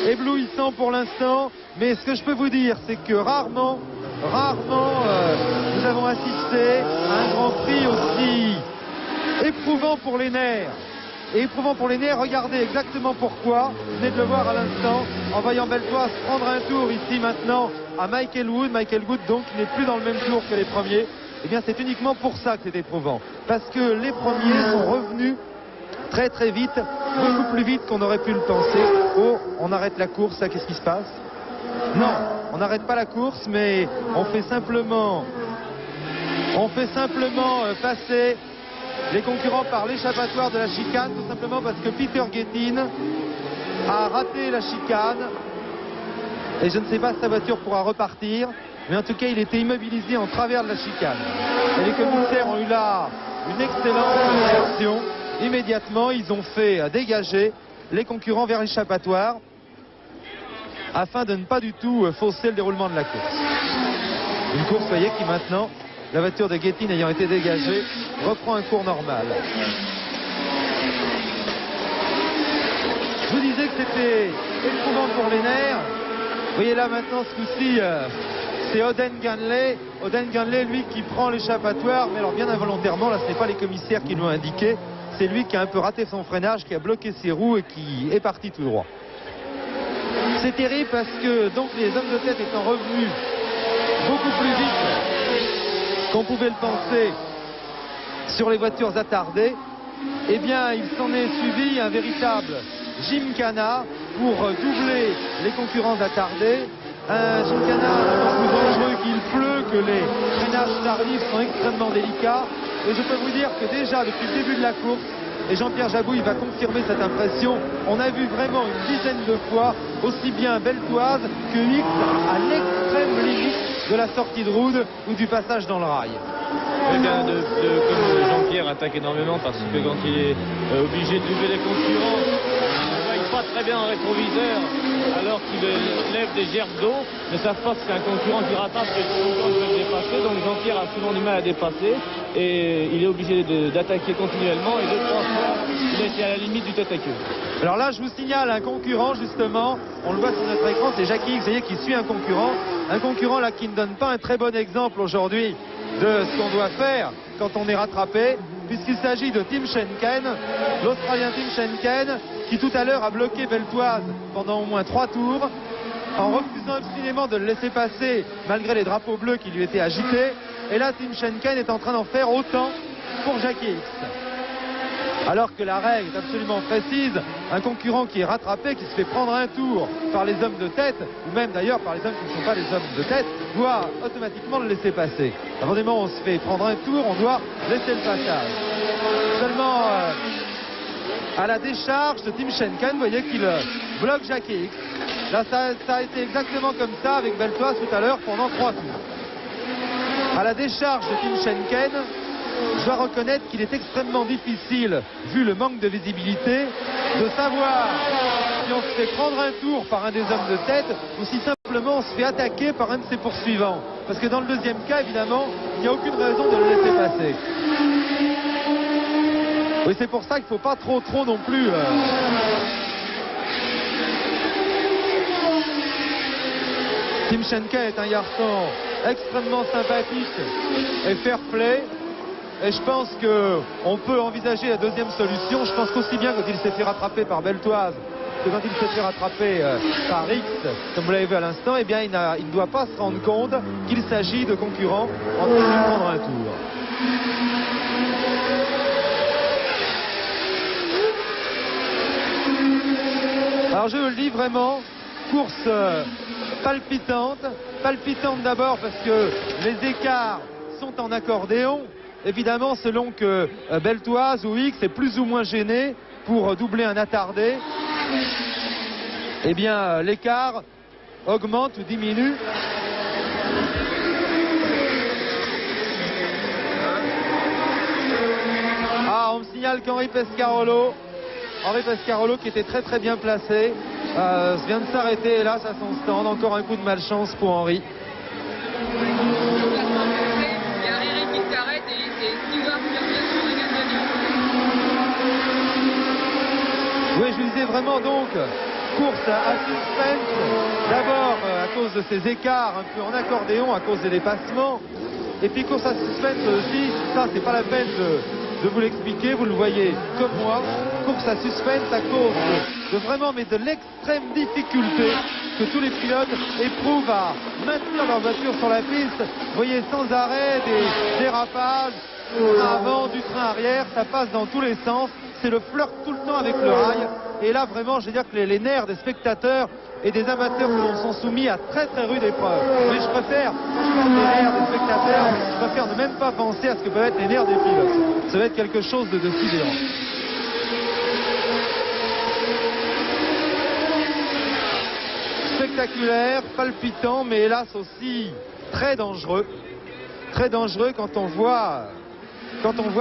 éblouissant pour l'instant. Mais ce que je peux vous dire, c'est que rarement nous avons assisté à un Grand Prix aussi éprouvant pour les nerfs. Et éprouvant pour les nerfs, regardez exactement pourquoi. Vous venez de le voir à l'instant, en voyant Beltoise prendre un tour ici maintenant à Michael Wood. Michael Wood donc n'est plus dans le même tour que les premiers. Eh bien c'est uniquement pour ça que c'est éprouvant. Parce que les premiers sont revenus très très vite, beaucoup plus vite qu'on aurait pu le penser. Oh, on arrête la course, qu'est-ce qui se passe? Non, on n'arrête pas la course, mais on fait simplement passer les concurrents par l'échappatoire de la chicane, tout simplement parce que Peter Gettin a raté la chicane et je ne sais pas si sa voiture pourra repartir, mais en tout cas il était immobilisé en travers de la chicane et les commissaires ont eu là une excellente réaction. Immédiatement ils ont fait dégager les concurrents vers l'échappatoire afin de ne pas du tout fausser le déroulement de la course. Une course, vous voyez, qui maintenant, la voiture de Gettin ayant été dégagée, reprend un cours normal. Je vous disais que c'était éprouvant pour les nerfs. Vous voyez là maintenant ce coup-ci, c'est Oden Ganley, lui qui prend l'échappatoire, mais alors bien involontairement, là ce n'est pas les commissaires qui l'ont indiqué, c'est lui qui a un peu raté son freinage, qui a bloqué ses roues et qui est parti tout droit. C'est terrible parce que donc les hommes de tête étant revenus beaucoup plus vite qu'on pouvait le penser sur les voitures attardées, eh bien il s'en est suivi un véritable gymkhana pour doubler les concurrents attardés. Un gymkhana plus dangereux qu'il pleut, que les freinages tardifs sont extrêmement délicats. Et je peux vous dire que déjà depuis le début de la course, et Jean-Pierre Jabouille va confirmer cette impression, on a vu vraiment une dizaine de fois aussi bien Beltoise que X à l'extrême limite de la sortie de route ou du passage dans le rail. Eh bien, comme Jean-Pierre attaque énormément parce que quand il est obligé de doubler les concurrents, il ne voit pas très bien en rétroviseur alors qu'il lève des gerbes d'eau. Mais ça force qu'un concurrent qui rattrape que le concurrent veut le dépasser. Donc Jean-Pierre a souvent du mal à dépasser et il est obligé d'attaquer continuellement et 2-3 fois il était à la limite du tête à queue. Alors là, je vous signale un concurrent, justement, on le voit sur notre écran, c'est Jackie X, vous voyez, qui suit un concurrent là qui ne donne pas un très bon exemple aujourd'hui de ce qu'on doit faire quand on est rattrapé, puisqu'il s'agit de Tim Schenken, l'Australien Tim Schenken, qui tout à l'heure a bloqué Beltoise pendant au moins 3 tours, en refusant obstinément de le laisser passer malgré les drapeaux bleus qui lui étaient agités. Et là, Tim Schenken est en train d'en faire autant pour Jackie X. Alors que la règle est absolument précise, un concurrent qui est rattrapé, qui se fait prendre un tour par les hommes de tête, ou même d'ailleurs par les hommes qui ne sont pas les hommes de tête, doit automatiquement le laisser passer. À partir du moment où on se fait prendre un tour, on doit laisser le passage. Seulement, à la décharge de Tim Schenken, vous voyez qu'il bloque Jackie X. Là, ça a été exactement comme ça avec Beltoise tout à l'heure pendant 3 tours. À la décharge de Tim Schenken, je dois reconnaître qu'il est extrêmement difficile, vu le manque de visibilité, de savoir si on se fait prendre un tour par un des hommes de tête ou si simplement on se fait attaquer par un de ses poursuivants. Parce que dans le deuxième cas, évidemment, il n'y a aucune raison de le laisser passer. Oui, c'est pour ça qu'il ne faut pas trop non plus. Tim Schenken est un garçon extrêmement sympathique et fair play. Et je pense qu'on peut envisager la deuxième solution. Je pense qu'aussi bien quand il s'est fait rattraper par Beltoise que quand il s'est fait rattraper par X, comme vous l'avez vu à l'instant, eh bien il ne doit pas se rendre compte qu'il s'agit de concurrents en train de lui prendre un tour. Alors je vous le dis vraiment, course palpitante d'abord parce que les écarts sont en accordéon. Évidemment, selon que Beltoise ou X est plus ou moins gêné pour doubler un attardé, eh bien l'écart augmente ou diminue. Ah, on me signale qu'Henri Pescarolo qui était très bien placé, vient de s'arrêter hélas à son stand. Encore un coup de malchance pour Henri. Oui, je disais vraiment donc course à suspense, d'abord à cause de ces écarts un peu en accordéon, à cause des dépassements, et puis course à suspense aussi, ça c'est pas la peine de vous l'expliquer, vous le voyez comme moi, course à suspense à cause de vraiment mais de l'extrême difficulté que tous les pilotes éprouvent à maintenir leur voiture sur la piste. Vous voyez sans arrêt des dérapages, du train avant, du train arrière, ça passe dans tous les sens. C'est le flirt tout le temps avec le rail. Et là, vraiment, je veux dire que les nerfs des spectateurs et des amateurs sont soumis à très rude épreuve. Mais je préfère les nerfs des spectateurs, je préfère ne même pas penser à ce que peuvent être les nerfs des pilotes. Ça va être quelque chose de sidérant. Spectaculaire, palpitant, mais hélas aussi très dangereux. Très dangereux quand on voit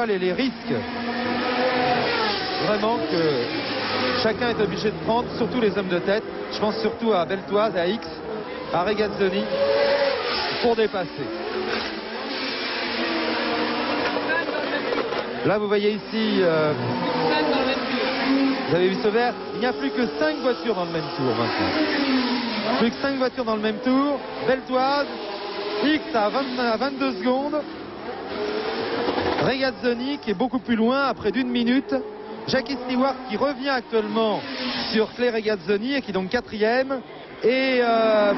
les risques vraiment que chacun est obligé de prendre, surtout les hommes de tête. Je pense surtout à Beltoise, à X, à Regazzoni, pour dépasser. Là, vous voyez ici, vous avez vu ce vert, il n'y a plus que 5 voitures dans le même tour maintenant. Plus que 5 voitures dans le même tour. Beltoise, X à 22 secondes. Regazzoni qui est beaucoup plus loin après d'1 minute. Jackie Stewart qui revient actuellement sur Clay Regazzoni et qui est donc 4e. Et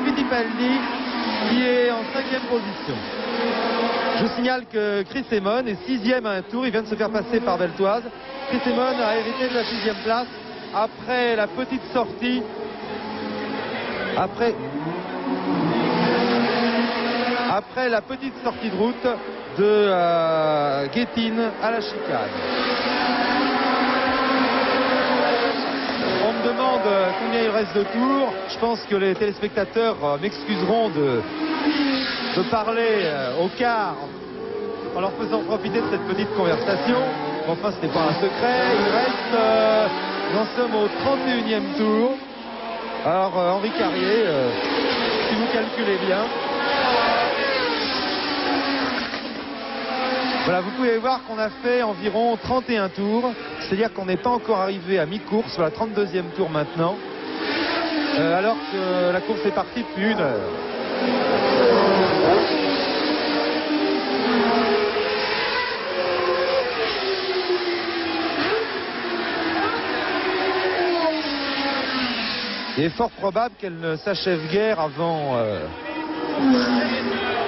Fittipaldi qui est en 5e position. Je vous signale que Chris Amon est 6e à un tour. Il vient de se faire passer par Beltoise. Chris Amon a hérité de la 6e place après la petite sortie. Après la petite sortie de route de Guettin à la chicane. On me demande combien il reste de tours. Je pense que les téléspectateurs m'excuseront de parler au quart en leur faisant profiter de cette petite conversation. Bon, enfin, ce n'est pas un secret. Il reste, nous en sommes au 31e tour. Alors, Henri Carrier, si vous calculez bien. Voilà, vous pouvez voir qu'on a fait environ 31 tours. C'est-à-dire qu'on n'est pas encore arrivé à mi-course, sur la 32e tour maintenant. Alors que la course est partie depuis 1 heure. Il est fort probable qu'elle ne s'achève guère avant,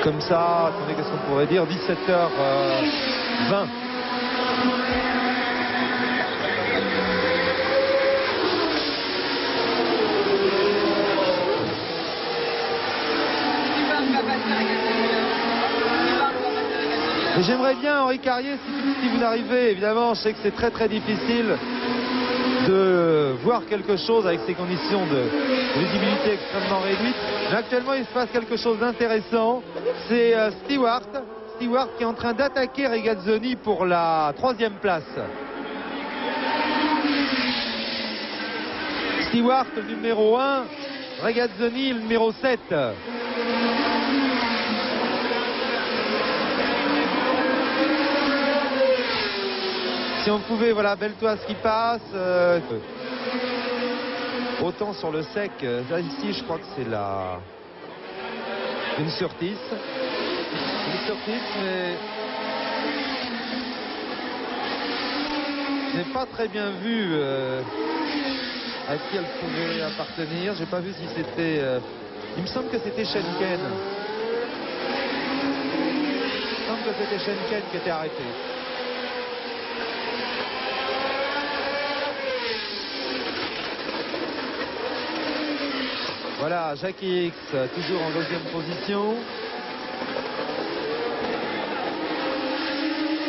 comme ça, attendez, qu'est-ce qu'on pourrait dire, 17h20. Mais j'aimerais bien, Henri Carrier, si vous n'arrivez, évidemment, je sais que c'est très très difficile de voir quelque chose avec ces conditions de visibilité extrêmement réduites. Mais actuellement, il se passe quelque chose d'intéressant. C'est Stewart qui est en train d'attaquer Regazzoni pour la 3e place. Stewart, le numéro 1, Regazzoni, le numéro 7. Si on pouvait, voilà, Beltoise qui passe. Autant sur le sec, là, ici je crois que c'est une Surtis. Une Surtis, mais je n'ai pas très bien vu à qui elle pouvait appartenir. J'ai pas vu si c'était... il me semble que c'était Schenken. Il me semble que c'était Schenken qui était arrêté. Voilà, Jackie X, toujours en 2e position.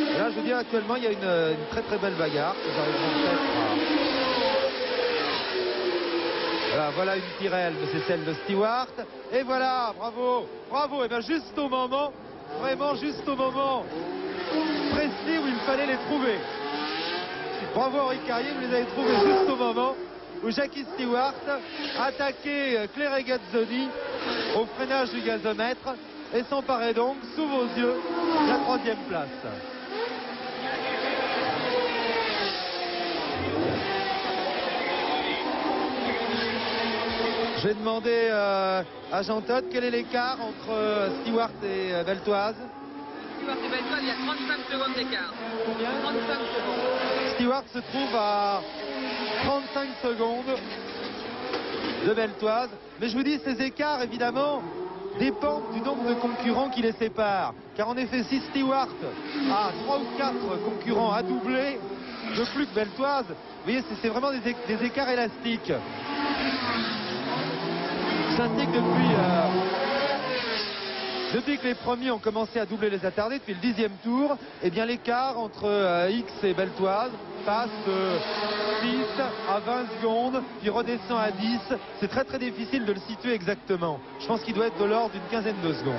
Et là, je veux dire, actuellement, il y a une très très belle bagarre. Voilà une Tyrrell, mais c'est celle de Stewart. Et voilà, bravo, bravo. Et bien juste au moment, vraiment juste au moment précis où il fallait les trouver. Bravo Henri Carrier, vous les avez trouvés juste au moment où Jackie Stewart attaquait Claire Regazzoni au freinage du gazomètre et s'emparait donc, sous vos yeux, de la 3e place. Je vais demander à Jean Todt quel est l'écart entre Stewart et Beltoise. Stewart et Beltoise, il y a 35 secondes d'écart. Combien? 35 secondes. Stewart se trouve à 35 secondes de Beltoise. Mais je vous dis, ces écarts, évidemment, dépendent du nombre de concurrents qui les séparent. Car en effet, si Stewart a 3 ou 4 concurrents à doubler, de plus que Beltoise, vous voyez, c'est vraiment des écarts élastiques. Ça indique depuis que les premiers ont commencé à doubler les attardés, depuis le 10e tour, eh bien l'écart entre X et Beltoise passe de 10 à 20 secondes, puis redescend à 10. C'est très très difficile de le situer exactement. Je pense qu'il doit être de l'ordre d'une quinzaine de secondes.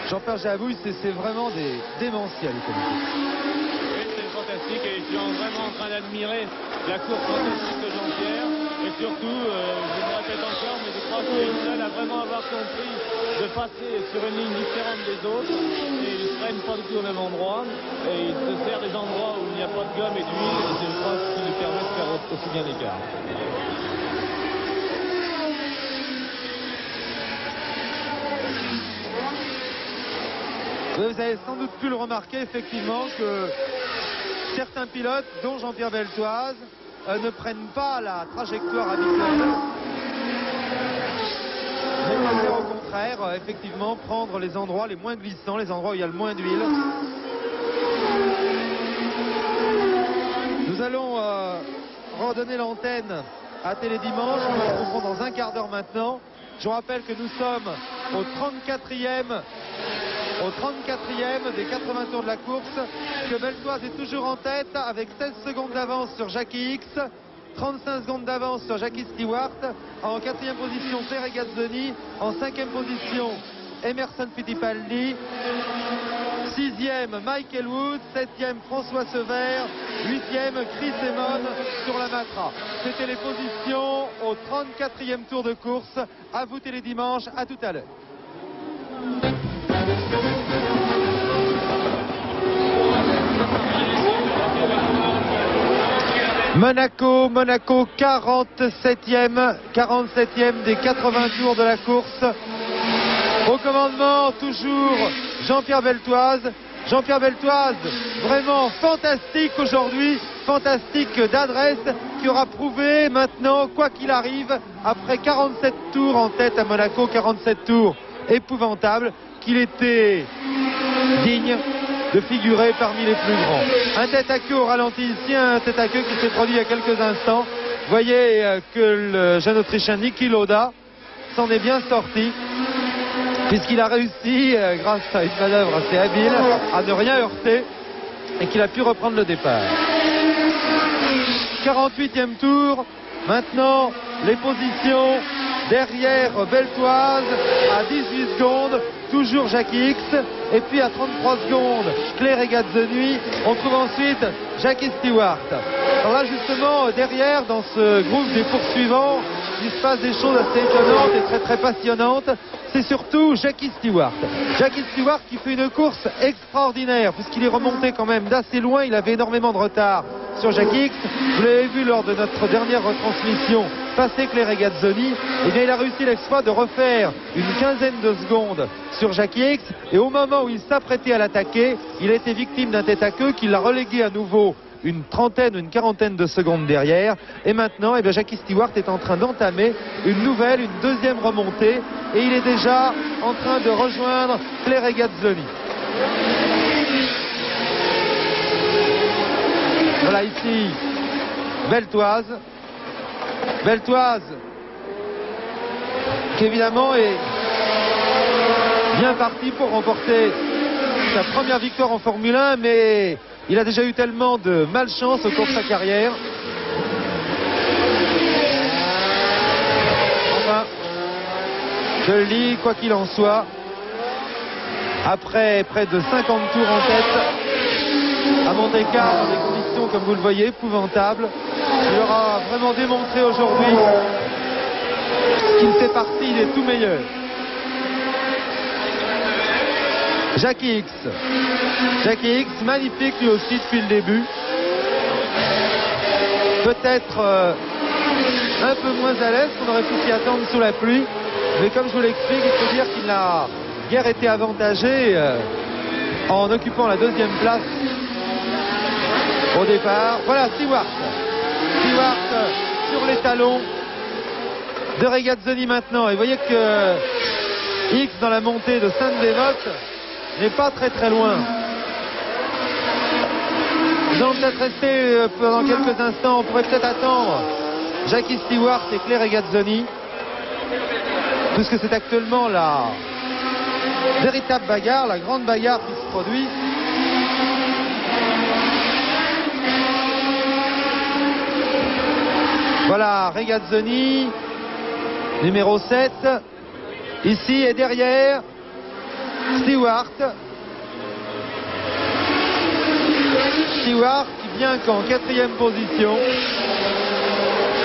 Jean-Pierre Jabouille, c'est vraiment des démentiels. Oui, c'est fantastique et je suis vraiment en train d'admirer la course fantastique de Jean-Pierre. Et surtout, je me répète encore, mais je crois qu'il est seul à vraiment avoir compris de passer sur une ligne différente des autres. Et il ne freine pas du tout au même endroit. Et il se sert des endroits où il n'y a pas de gomme et d'huile. Et c'est, je crois, ce qui lui permet de faire aussi bien l'écart. Vous avez sans doute pu le remarquer effectivement que certains pilotes, dont Jean-Pierre Beltoise, ne prennent pas la trajectoire habituelle. Mais préfèrent au contraire, effectivement, prendre les endroits les moins glissants, les endroits où il y a le moins d'huile. Nous allons redonner l'antenne à Télédimanche. Nous nous retrouvons dans un quart d'heure maintenant. Je vous rappelle que nous sommes au 34e des 80 tours de la course, que Beltoise est toujours en tête avec 16 secondes d'avance sur Jackie X, 35 secondes d'avance sur Jackie Stewart. En 4e position, Claire Regazzoni. En 5e position, Emerson Fittipaldi. 6e, Michael Wood. 7e, François Sever. 8e, Chris Amon sur la Matra. C'était les positions au 34e tour de course. À vous les dimanches. À tout à l'heure. Monaco, 47e des 80 tours de la course. Au commandement, toujours Jean-Pierre Beltoise. Jean-Pierre Beltoise, vraiment fantastique aujourd'hui, fantastique d'adresse, qui aura prouvé maintenant, quoi qu'il arrive, après 47 tours en tête à Monaco, 47 tours épouvantables, qu'il était digne de figurer parmi les plus grands. Un tête à queue au ralenti ici, un tête à queue qui s'est produit il y a quelques instants. Vous voyez que le jeune Autrichien Niki Lauda s'en est bien sorti, puisqu'il a réussi, grâce à une manœuvre assez habile, à ne rien heurter et qu'il a pu reprendre le départ. 48e tour, maintenant les positions derrière Beltoise à 18 secondes, toujours Jackie X, et puis à 33 secondes Claire Regazzoni. On trouve ensuite Jackie Stewart. Alors là justement derrière, dans ce groupe des poursuivants, il se passe des choses assez étonnantes et très passionnantes. C'est surtout Jackie Stewart. Jackie Stewart qui fait une course extraordinaire, puisqu'il est remonté quand même d'assez loin. Il avait énormément de retard sur Jackie X. Vous l'avez vu lors de notre dernière retransmission, passer Claire Regazzoni. Et bien il a réussi l'exploit de refaire une quinzaine de secondes sur Jackie X. Et au moment où il s'apprêtait à l'attaquer, il a été victime d'un tête à queue qui l'a relégué à nouveau une trentaine ou une quarantaine de secondes derrière. Et maintenant, eh bien, Jackie Stewart est en train d'entamer une deuxième remontée. Et il est déjà en train de rejoindre Claire Regazzoni. Voilà ici Beltoise. Beltoise qui évidemment est bien parti pour remporter sa première victoire en Formule 1, mais il a déjà eu tellement de malchance au cours de sa carrière. Enfin, je le dis, quoi qu'il en soit, après près de 50 tours en tête à Monte-Carlo, dans des conditions, comme vous le voyez, épouvantables, il aura vraiment démontré aujourd'hui qu'il fait partie des tout meilleurs. Jackie X. Jackie X, magnifique lui aussi depuis le début. Peut-être un peu moins à l'aise qu'on aurait pu s'y attendre sous la pluie. Mais comme je vous l'explique, il faut dire qu'il n'a guère été avantagé en occupant la deuxième place au départ. Voilà Stewart. Stewart sur les talons de Regazzoni maintenant. Et vous voyez que X dans la montée de Sainte-Dévote n'est pas très loin. Nous allons peut-être rester pendant quelques instants. On pourrait peut-être attendre Jackie Stewart et Claire Regazzoni, puisque c'est actuellement la véritable bagarre, la grande bagarre qui se produit. Voilà Regazzoni, numéro 7, ici, et derrière Stewart qui, bien qu'en 4e position,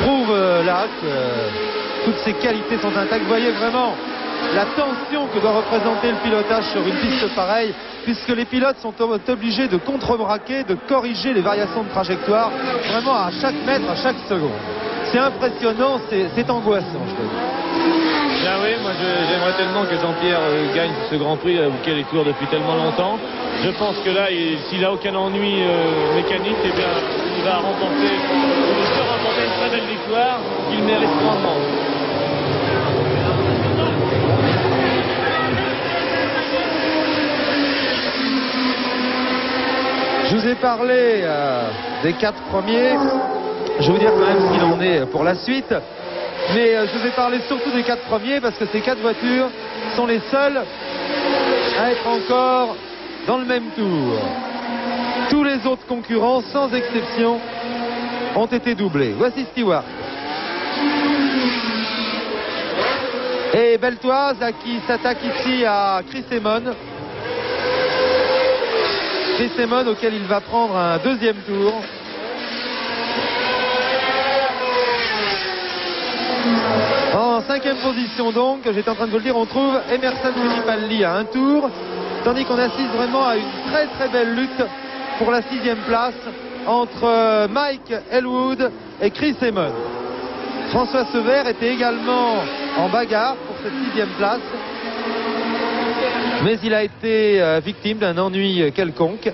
trouve là que toutes ses qualités sont intactes. Vous voyez vraiment la tension que doit représenter le pilotage sur une piste pareille, puisque les pilotes sont obligés de contre-braquer, de corriger les variations de trajectoire vraiment à chaque mètre, à chaque seconde. C'est impressionnant, c'est angoissant, je peux dire. Bien oui, moi j'aimerais tellement que Jean-Pierre gagne ce Grand Prix auquel il court depuis tellement longtemps. Je pense que là, s'il n'a aucun ennui mécanique, eh bien, il va remporter une très belle victoire qu'il mérite grandement. Je vous ai parlé des 4 premiers. Je vais vous dire quand même ce qu'il en est pour la suite. Mais je vais parler surtout des 4 premiers parce que ces 4 voitures sont les seules à être encore dans le même tour. Tous les autres concurrents, sans exception, ont été doublés. Voici Stewart. Et Beltoise qui s'attaque ici à Chris Amon. Chris Amon auquel il va prendre un deuxième tour. En 5e position donc, j'étais en train de vous le dire, on trouve Emerson Fittipaldi à un tour, tandis qu'on assiste vraiment à une très très belle lutte pour la 6e place entre Mike Elwood et Chris Amon. François Sever était également en bagarre pour cette 6e place, mais il a été victime d'un ennui quelconque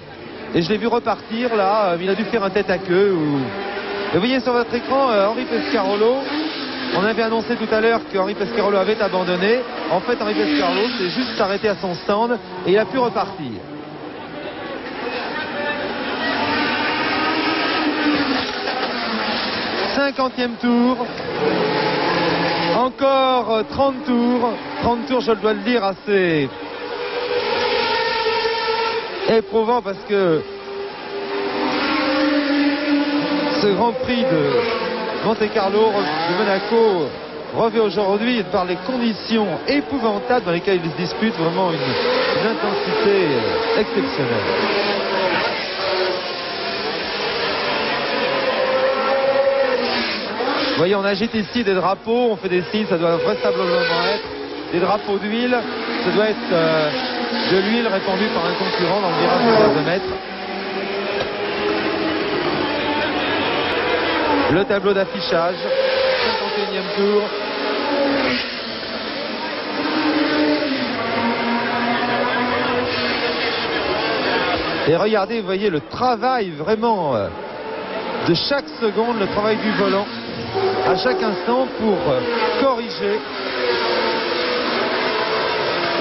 et je l'ai vu repartir là, il a dû faire un tête à queue. Et vous voyez sur votre écran Henri Pescarolo. On avait annoncé tout à l'heure qu'Henri Pescarolo avait abandonné. En fait, Henri Pescarolo s'est juste arrêté à son stand et il a pu repartir. Cinquantième tour. Encore 30 tours. 30 tours, je dois le dire, assez éprouvant parce que ce Grand Prix de Monte-Carlo de Monaco revêt aujourd'hui par les conditions épouvantables dans lesquelles il se dispute vraiment une intensité exceptionnelle. Vous voyez, on agite ici des drapeaux, on fait des signes, ça doit vraisemblablement être des drapeaux d'huile, ça doit être de l'huile répandue par un concurrent dans le virage de 15 mètres. Le tableau d'affichage, 51e tour. Et regardez, vous voyez le travail vraiment de chaque seconde, le travail du volant à chaque instant pour corriger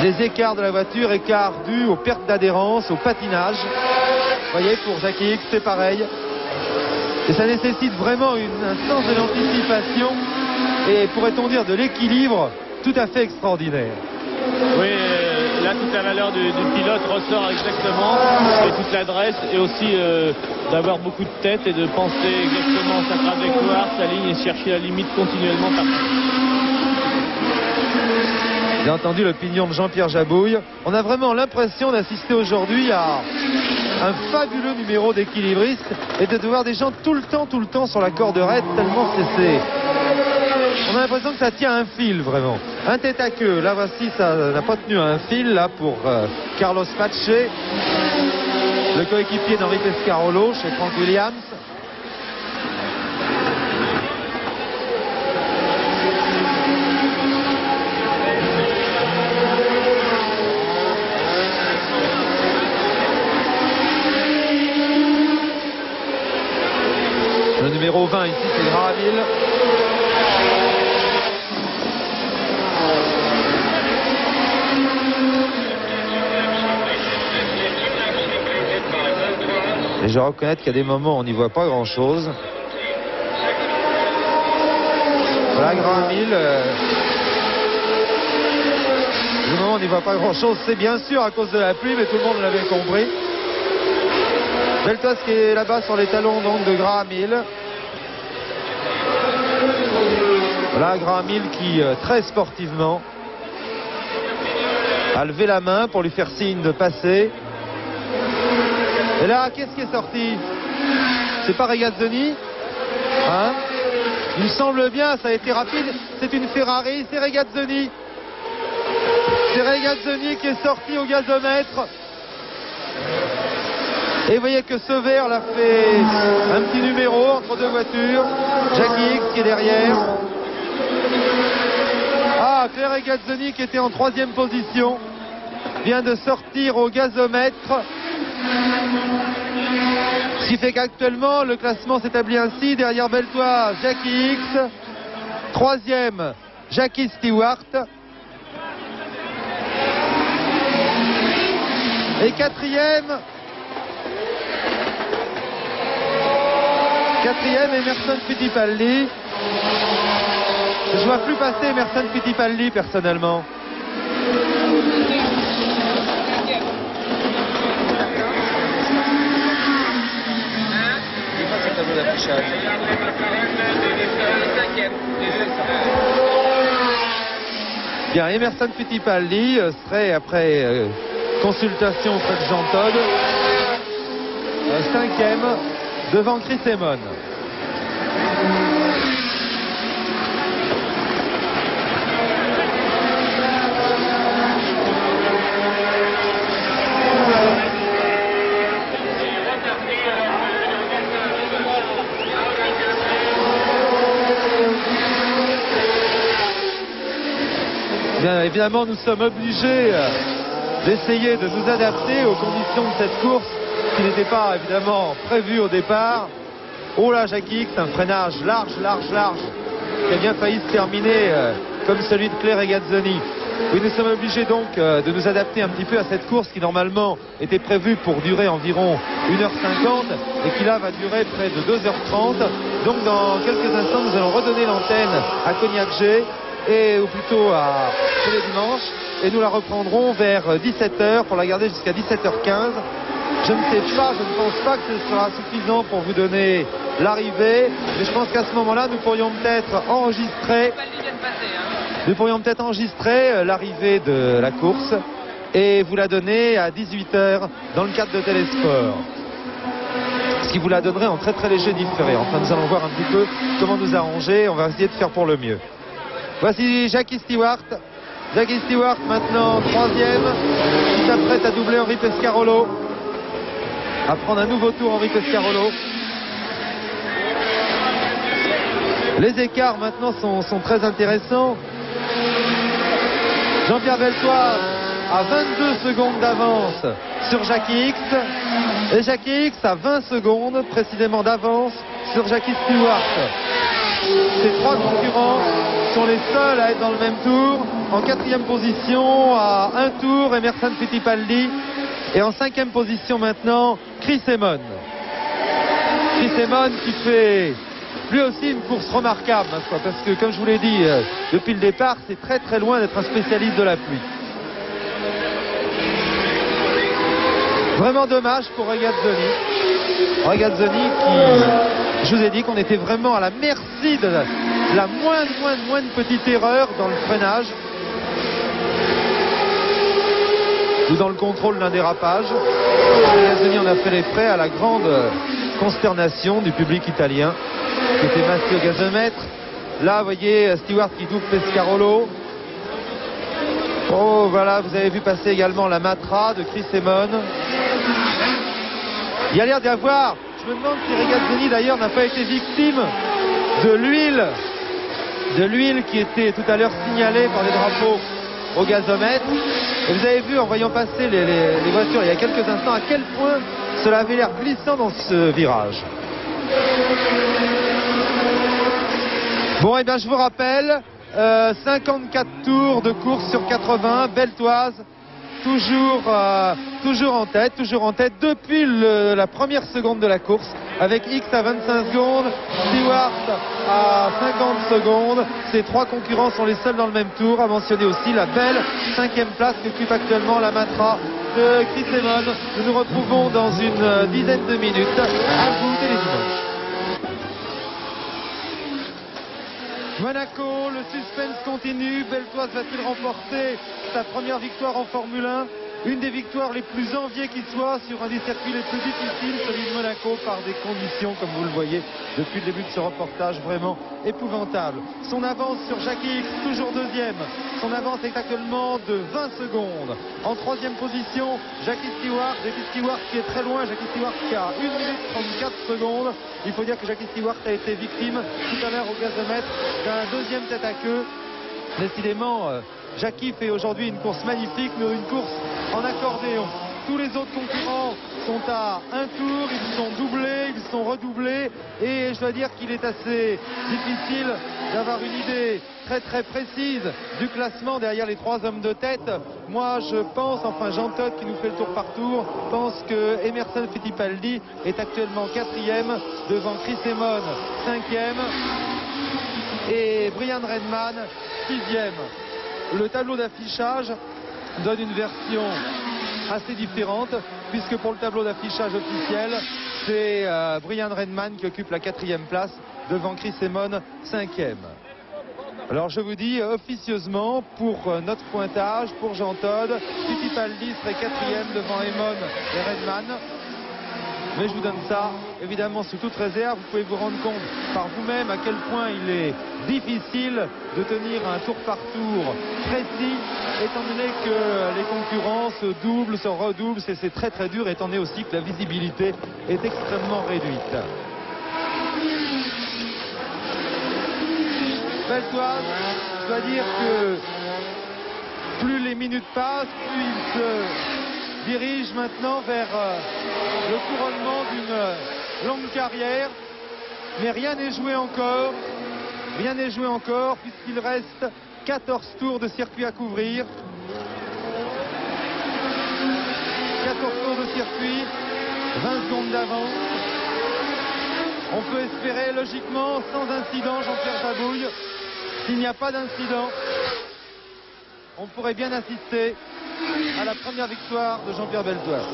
les écarts de la voiture, écarts dus aux pertes d'adhérence, au patinage. Vous voyez, pour Jackie X, c'est pareil. Et ça nécessite vraiment un sens de l'anticipation et, pourrait-on dire, de l'équilibre tout à fait extraordinaire. Oui, là toute la valeur du pilote ressort exactement, et toute l'adresse, et aussi d'avoir beaucoup de tête et de penser exactement sa trajectoire, sa ligne, et chercher la limite continuellement partout. J'ai entendu l'opinion de Jean-Pierre Jabouille. On a vraiment l'impression d'assister aujourd'hui à un fabuleux numéro d'équilibriste et de voir des gens tout le temps sur la corde raide, tellement c'est... On a l'impression que ça tient un fil vraiment. Un tête à queue. Là voici, ça n'a pas tenu un fil là pour Carlos Pache, le coéquipier d'Henri Pescarolo chez Frank Williams. Le numéro 20 ici, c'est Graham Hill. Et je reconnais qu'il y a des moments où on n'y voit pas grand chose. Voilà Graham Hill. Du moment où on n'y voit pas grand chose, c'est bien sûr à cause de la pluie, mais tout le monde l'avait compris. Beltoise qui est là-bas sur les talons donc de Graham Hill. Voilà Graham Hill qui très sportivement a levé la main pour lui faire signe de passer. Et là, qu'est-ce qui est sorti? C'est pas Regazzoni, hein? Il me semble bien, ça a été rapide. C'est une Ferrari, c'est Regazzoni. C'est Regazzoni qui est sorti au gazomètre. Et vous voyez que Sever l'a fait un petit numéro entre deux voitures. Jackie X qui est derrière. Ah, Claire Regazzoni qui était en 3e position vient de sortir au gazomètre. Ce qui fait qu'actuellement le classement s'établit ainsi: derrière Beltoise, Jackie X, 3e Jackie Stewart et 4e Emerson Fittipaldi. Ce vois plus passer Emerson Fittipaldi personnellement. Bien, Emerson Fittipaldi serait, après consultation auprès de Jean Todt, 5e devant Chris Amon. Bien évidemment, nous sommes obligés d'essayer de nous adapter aux conditions de cette course qui n'était pas évidemment prévue au départ. Oh là, Jackie Ickx, un freinage large, qui a bien failli se terminer comme celui de Clay Regazzoni. Oui, nous sommes obligés donc de nous adapter un petit peu à cette course qui normalement était prévue pour durer environ 1h50 et qui là va durer près de 2h30. Donc dans quelques instants, nous allons redonner l'antenne à Cognac G, ou plutôt à tous les dimanches, et nous la reprendrons vers 17h pour la garder jusqu'à 17h15. Je ne sais pas, je ne pense pas que ce sera suffisant pour vous donner l'arrivée, mais je pense qu'à ce moment-là, nous pourrions peut-être enregistrer l'arrivée de la course et vous la donner à 18h dans le cadre de Télésport. Ce qui vous la donnerait en très léger différé. Enfin, nous allons voir un petit peu comment nous arranger, on va essayer de faire pour le mieux. Voici Jackie Stewart. Jackie Stewart maintenant 3e, qui s'apprête à doubler Henri Pescarolo, à prendre un nouveau tour Henri Pescarolo. Les écarts maintenant sont très intéressants. Jean-Pierre Beltoise a 22 secondes d'avance sur Jackie Ickx, et Jackie Ickx a 20 secondes précisément d'avance sur Jackie Stewart. Ces trois concurrents sont les seuls à être dans le même tour. En 4e position à un tour, Emerson Fittipaldi, et en 5e position maintenant Chris Amon. Chris Amon qui fait lui aussi une course remarquable, parce que comme je vous l'ai dit depuis le départ, c'est très loin d'être un spécialiste de la pluie. Vraiment dommage pour Regazzoni. Regazzoni qui, je vous ai dit qu'on était vraiment à la merci de la moindre petite erreur dans le freinage ou dans le contrôle d'un dérapage. Regazzoni en a fait les frais à la grande consternation du public italien qui était massé au gazomètre. Là, vous voyez Stewart qui double Pescarolo. Oh, voilà, vous avez vu passer également la Matra de Chris Amon. Il y a l'air d'y avoir, je me demande si Regazzoni d'ailleurs n'a pas été victime de l'huile qui était tout à l'heure signalée par les drapeaux au gazomètre. Et vous avez vu en voyant passer les voitures il y a quelques instants à quel point cela avait l'air glissant dans ce virage. Bon, et bien je vous rappelle, 54 tours de course sur 80, Beltoise toujours en tête depuis la première seconde de la course, avec Ickx à 25 secondes, Stewart à 50 secondes. Ces trois concurrents sont les seuls dans le même tour. À mentionner aussi la belle 5e place qu'occupe actuellement la Matra de Chris Amon. Nous nous retrouvons dans une dizaine de minutes à vous télévision. Monaco, le suspense continue. Beltoise va-t-il remporter sa première victoire en Formule 1? Une des victoires les plus enviées qui soit sur un des circuits les plus difficiles, celui de Monaco, par des conditions, comme vous le voyez depuis le début de ce reportage, vraiment épouvantables. Son avance sur Jackie Ickx, toujours 2e. Son avance est actuellement de 20 secondes. En 3e position, Jackie Stewart qui est très loin. Jackie Stewart qui a 1 minute 34 secondes. Il faut dire que Jackie Stewart a été victime tout à l'heure au gazomètre d'un 2e tête à queue. Décidément, Jackie fait aujourd'hui une course magnifique, une course en accordéon. Tous les autres concurrents sont à un tour, ils sont doublés, ils sont redoublés, et je dois dire qu'il est assez difficile d'avoir une idée très précise du classement derrière les trois hommes de tête. Moi je pense, enfin Jean Todt qui nous fait le tour par tour, pense que Emerson Fittipaldi est actuellement 4e devant Chris Amon 5e. et Brian Redman 6e. Le tableau d'affichage donne une version assez différente, puisque pour le tableau d'affichage officiel, c'est Brian Redman qui occupe la 4e place devant Chris Amon 5e. Alors je vous dis officieusement pour notre pointage, pour Jean Todt, Fittipaldi serait 4e devant Amon et Redman. Mais je vous donne ça évidemment sous toute réserve. Vous pouvez vous rendre compte par vous-même à quel point il est difficile de tenir un tour par tour précis, étant donné que les concurrents se doublent, se redoublent. C'est très très dur, étant donné aussi que la visibilité est extrêmement réduite. Beltoise, je dois dire que plus les minutes passent, plus il se dirige maintenant vers le couronnement d'une longue carrière. Mais rien n'est joué encore. Rien n'est joué encore puisqu'il reste 14 tours de circuit à couvrir. 14 tours de circuit, 20 secondes d'avance. On peut espérer logiquement, sans incident, Jean-Pierre Babouille. S'il n'y a pas d'incident, on pourrait bien assister à la première victoire de Jean-Pierre Beltoise.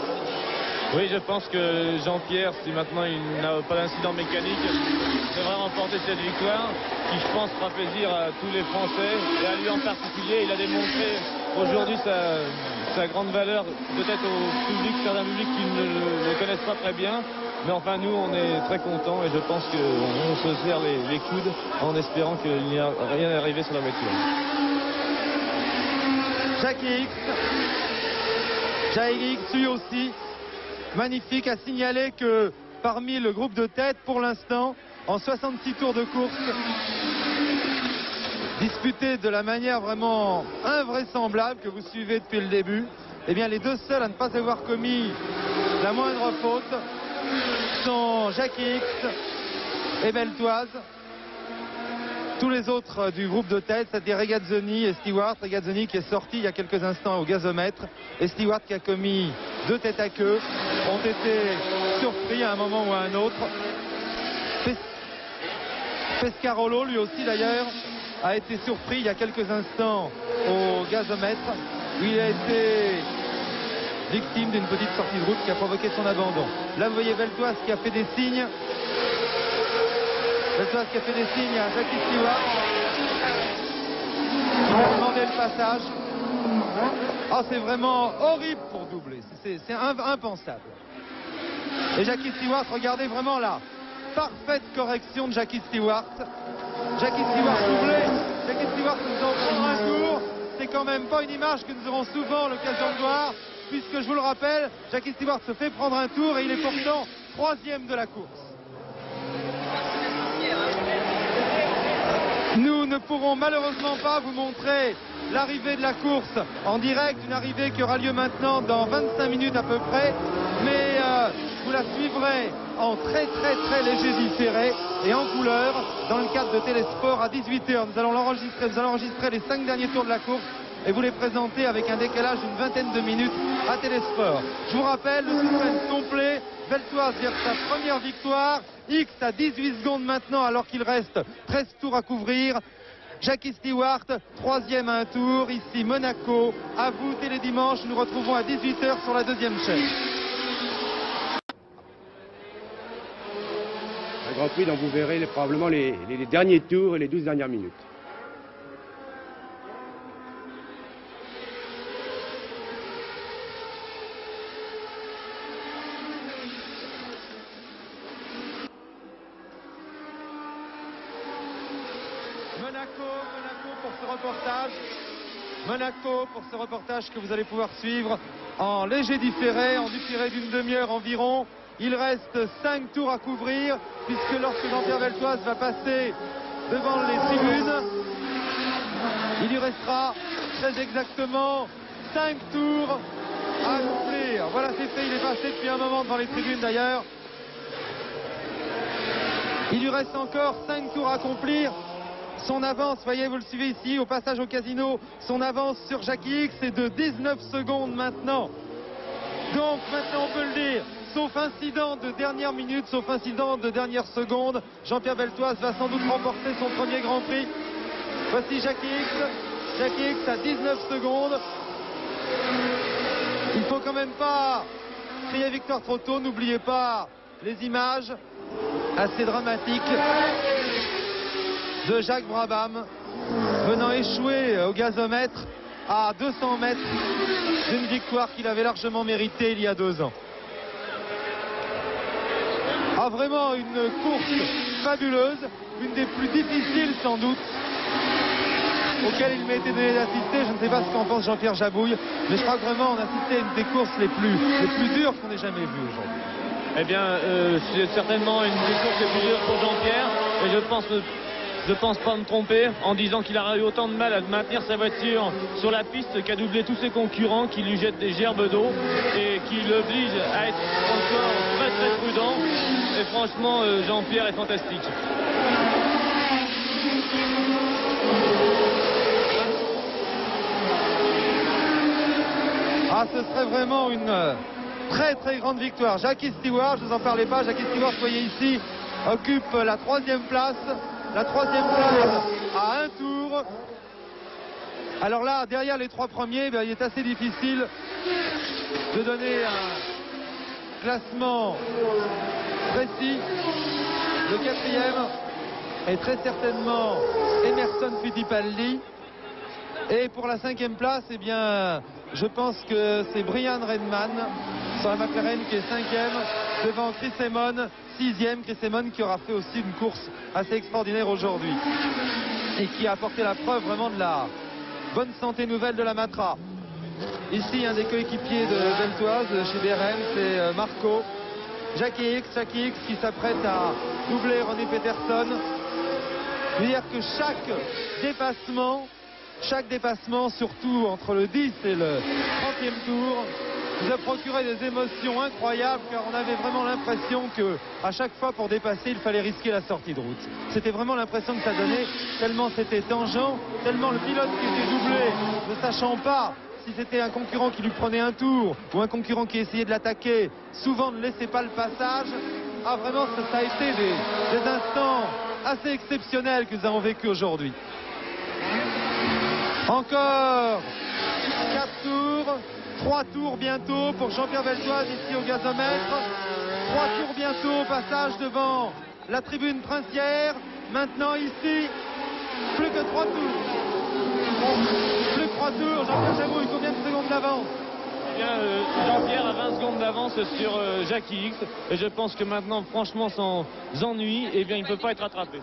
Oui, je pense que Jean-Pierre, si maintenant il n'a pas d'incident mécanique, devrait remporter cette victoire, qui je pense fera plaisir à tous les Français et à lui en particulier. Il a démontré aujourd'hui sa grande valeur, peut-être au public, certains publics qui ne le connaissent pas très bien. Mais enfin, nous, on est très contents et je pense qu'on se serre les coudes en espérant qu'il n'y a rien à arriver sur la voiture. Jackie X, lui aussi, magnifique, à signaler que parmi le groupe de tête, pour l'instant, en 66 tours de course, disputés de la manière vraiment invraisemblable que vous suivez depuis le début, eh bien les deux seuls à ne pas avoir commis la moindre faute sont Jackie X et Beltoise. Tous les autres du groupe de tête, c'est-à-dire Regazzoni et Stewart. Regazzoni qui est sorti il y a quelques instants au gazomètre et Stewart qui a commis 2 têtes à queue, ont été surpris à un moment ou à un autre. Pescarolo, lui aussi d'ailleurs, a été surpris il y a quelques instants au gazomètre, où il a été victime d'une petite sortie de route qui a provoqué son abandon. Là vous voyez Beltoise qui a fait des signes. Beltoise qui a fait des signes à Jackie Stewart, qui a demandé le passage. Ah, c'est vraiment horrible pour doubler, c'est impensable. Et Jackie Stewart, regardez vraiment là, parfaite correction de Jackie Stewart. Jackie Stewart doublé, Jackie Stewart nous en prendre un tour. C'est quand même pas une image que nous aurons souvent l'occasion de voir, puisque je vous le rappelle, Jackie Stewart se fait prendre un tour et il est pourtant 3e de la course. Nous ne pourrons malheureusement pas vous montrer l'arrivée de la course en direct, une arrivée qui aura lieu maintenant dans 25 minutes à peu près, mais vous la suivrez en très léger différé et en couleur dans le cadre de Télésport à 18h. Nous allons enregistrer les 5 derniers tours de la course et vous les présenter avec un décalage d'une vingtaine de minutes à Télésport. Je vous rappelle le suspense complet. Beltoise vient sa première victoire. X à 18 secondes maintenant alors qu'il reste 13 tours à couvrir. Jackie Stewart, 3e à un tour. Ici Monaco. À vous, Télé Dimanche. Nous nous retrouvons à 18h sur la 2e chaîne. Un Grand Prix dont vous verrez probablement les derniers tours et les 12 dernières minutes. Monaco pour ce reportage que vous allez pouvoir suivre en léger différé, en différé d'une demi-heure environ. Il reste 5 tours à couvrir, puisque lorsque Jean-Pierre Beltoise va passer devant les tribunes, il lui restera très exactement 5 tours à accomplir. Voilà, c'est fait, il est passé depuis un moment devant les tribunes d'ailleurs. Il lui reste encore 5 tours à accomplir. Son avance, voyez, vous le suivez ici, au passage au casino, son avance sur Jackie X est de 19 secondes maintenant. Donc maintenant on peut le dire, sauf incident de dernière minute, sauf incident de dernière seconde, Jean-Pierre Beltoise va sans doute remporter son premier Grand Prix. Voici Jackie X. Jackie X à 19 secondes. Il faut quand même pas crier victoire trop tôt. N'oubliez pas les images assez dramatiques de Jacques Brabham venant échouer au gazomètre à 200 mètres d'une victoire qu'il avait largement méritée il y a 2 ans. Ah, vraiment une course fabuleuse, une des plus difficiles sans doute auquel il m'a été donné d'assister. Je ne sais pas ce qu'en pense Jean-Pierre Jabouille, mais je crois que vraiment on a assisté à une des courses les plus dures qu'on ait jamais vues aujourd'hui. Eh bien, c'est certainement une des courses les plus dures pour Jean-Pierre, et je pense pas me tromper en disant qu'il a eu autant de mal à maintenir sa voiture sur la piste qu'à doubler tous ses concurrents qui lui jettent des gerbes d'eau et qui l'obligent à être encore très très prudent. Et franchement, Jean-Pierre est fantastique. Ah, ce serait vraiment une très très grande victoire. Jackie Stewart, je ne vous en parlais pas, Jackie Stewart, voyez ici, occupe la 3e place. La 3e place à 1 tour. Alors là, derrière les 3 premiers, il est assez difficile de donner un classement précis. Le 4e est très certainement Emerson Fittipaldi. Et pour la 5e place, eh bien, je pense que c'est Brian Redman sur la McLaren qui est 5e devant Chris Amon, 6e. Chris Amon qui aura fait aussi une course assez extraordinaire aujourd'hui et qui a apporté la preuve vraiment de la bonne santé nouvelle de la Matra. Ici, un des coéquipiers de Beltoise chez BRM, c'est Marco. Jackie X qui s'apprête à doubler René Peterson. Je veux dire que chaque dépassement, surtout entre le 10 et le 30e tour, nous a procuré des émotions incroyables, car on avait vraiment l'impression que à chaque fois pour dépasser, il fallait risquer la sortie de route. C'était vraiment l'impression que ça donnait, tellement c'était tangent, tellement le pilote qui était doublé, ne sachant pas si c'était un concurrent qui lui prenait un tour ou un concurrent qui essayait de l'attaquer, souvent ne laissait pas le passage. Ah, vraiment, ça a été des instants assez exceptionnels que nous avons vécu aujourd'hui. Encore 4 tours, 3 tours bientôt pour Jean-Pierre Beltoise ici au gazomètre. 3 tours bientôt au passage devant la tribune princière. Maintenant ici, plus que 3 tours. Plus que 3 tours. Jean-Pierre Jabouille, combien de secondes d'avance? Eh bien, Jean-Pierre a 20 secondes d'avance sur Jackie X. Et je pense que maintenant, franchement, sans ennui, eh bien, il ne peut pas être rattrapé.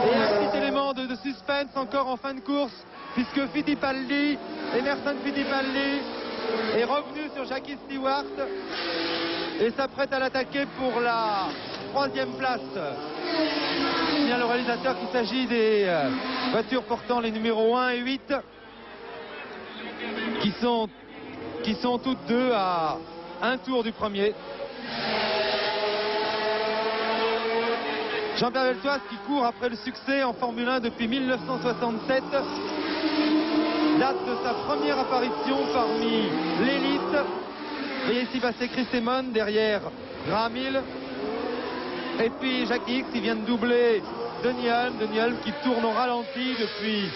Et un petit élément de suspense encore en fin de course, puisque Emerson Fittipaldi est revenu sur Jackie Stewart et s'apprête à l'attaquer pour la 3e place. Il y a le réalisateur qu'il s'agit des voitures portant les numéros 1 et 8 qui sont toutes deux à 1 tour du premier. Jean-Pierre Beltoise qui court après le succès en Formule 1 depuis 1967, date de sa première apparition parmi l'élite. Et ici passer Chris Amon derrière Graham Hill. Et puis Jackie X qui vient de doubler Denny Hulme qui tourne au ralenti depuis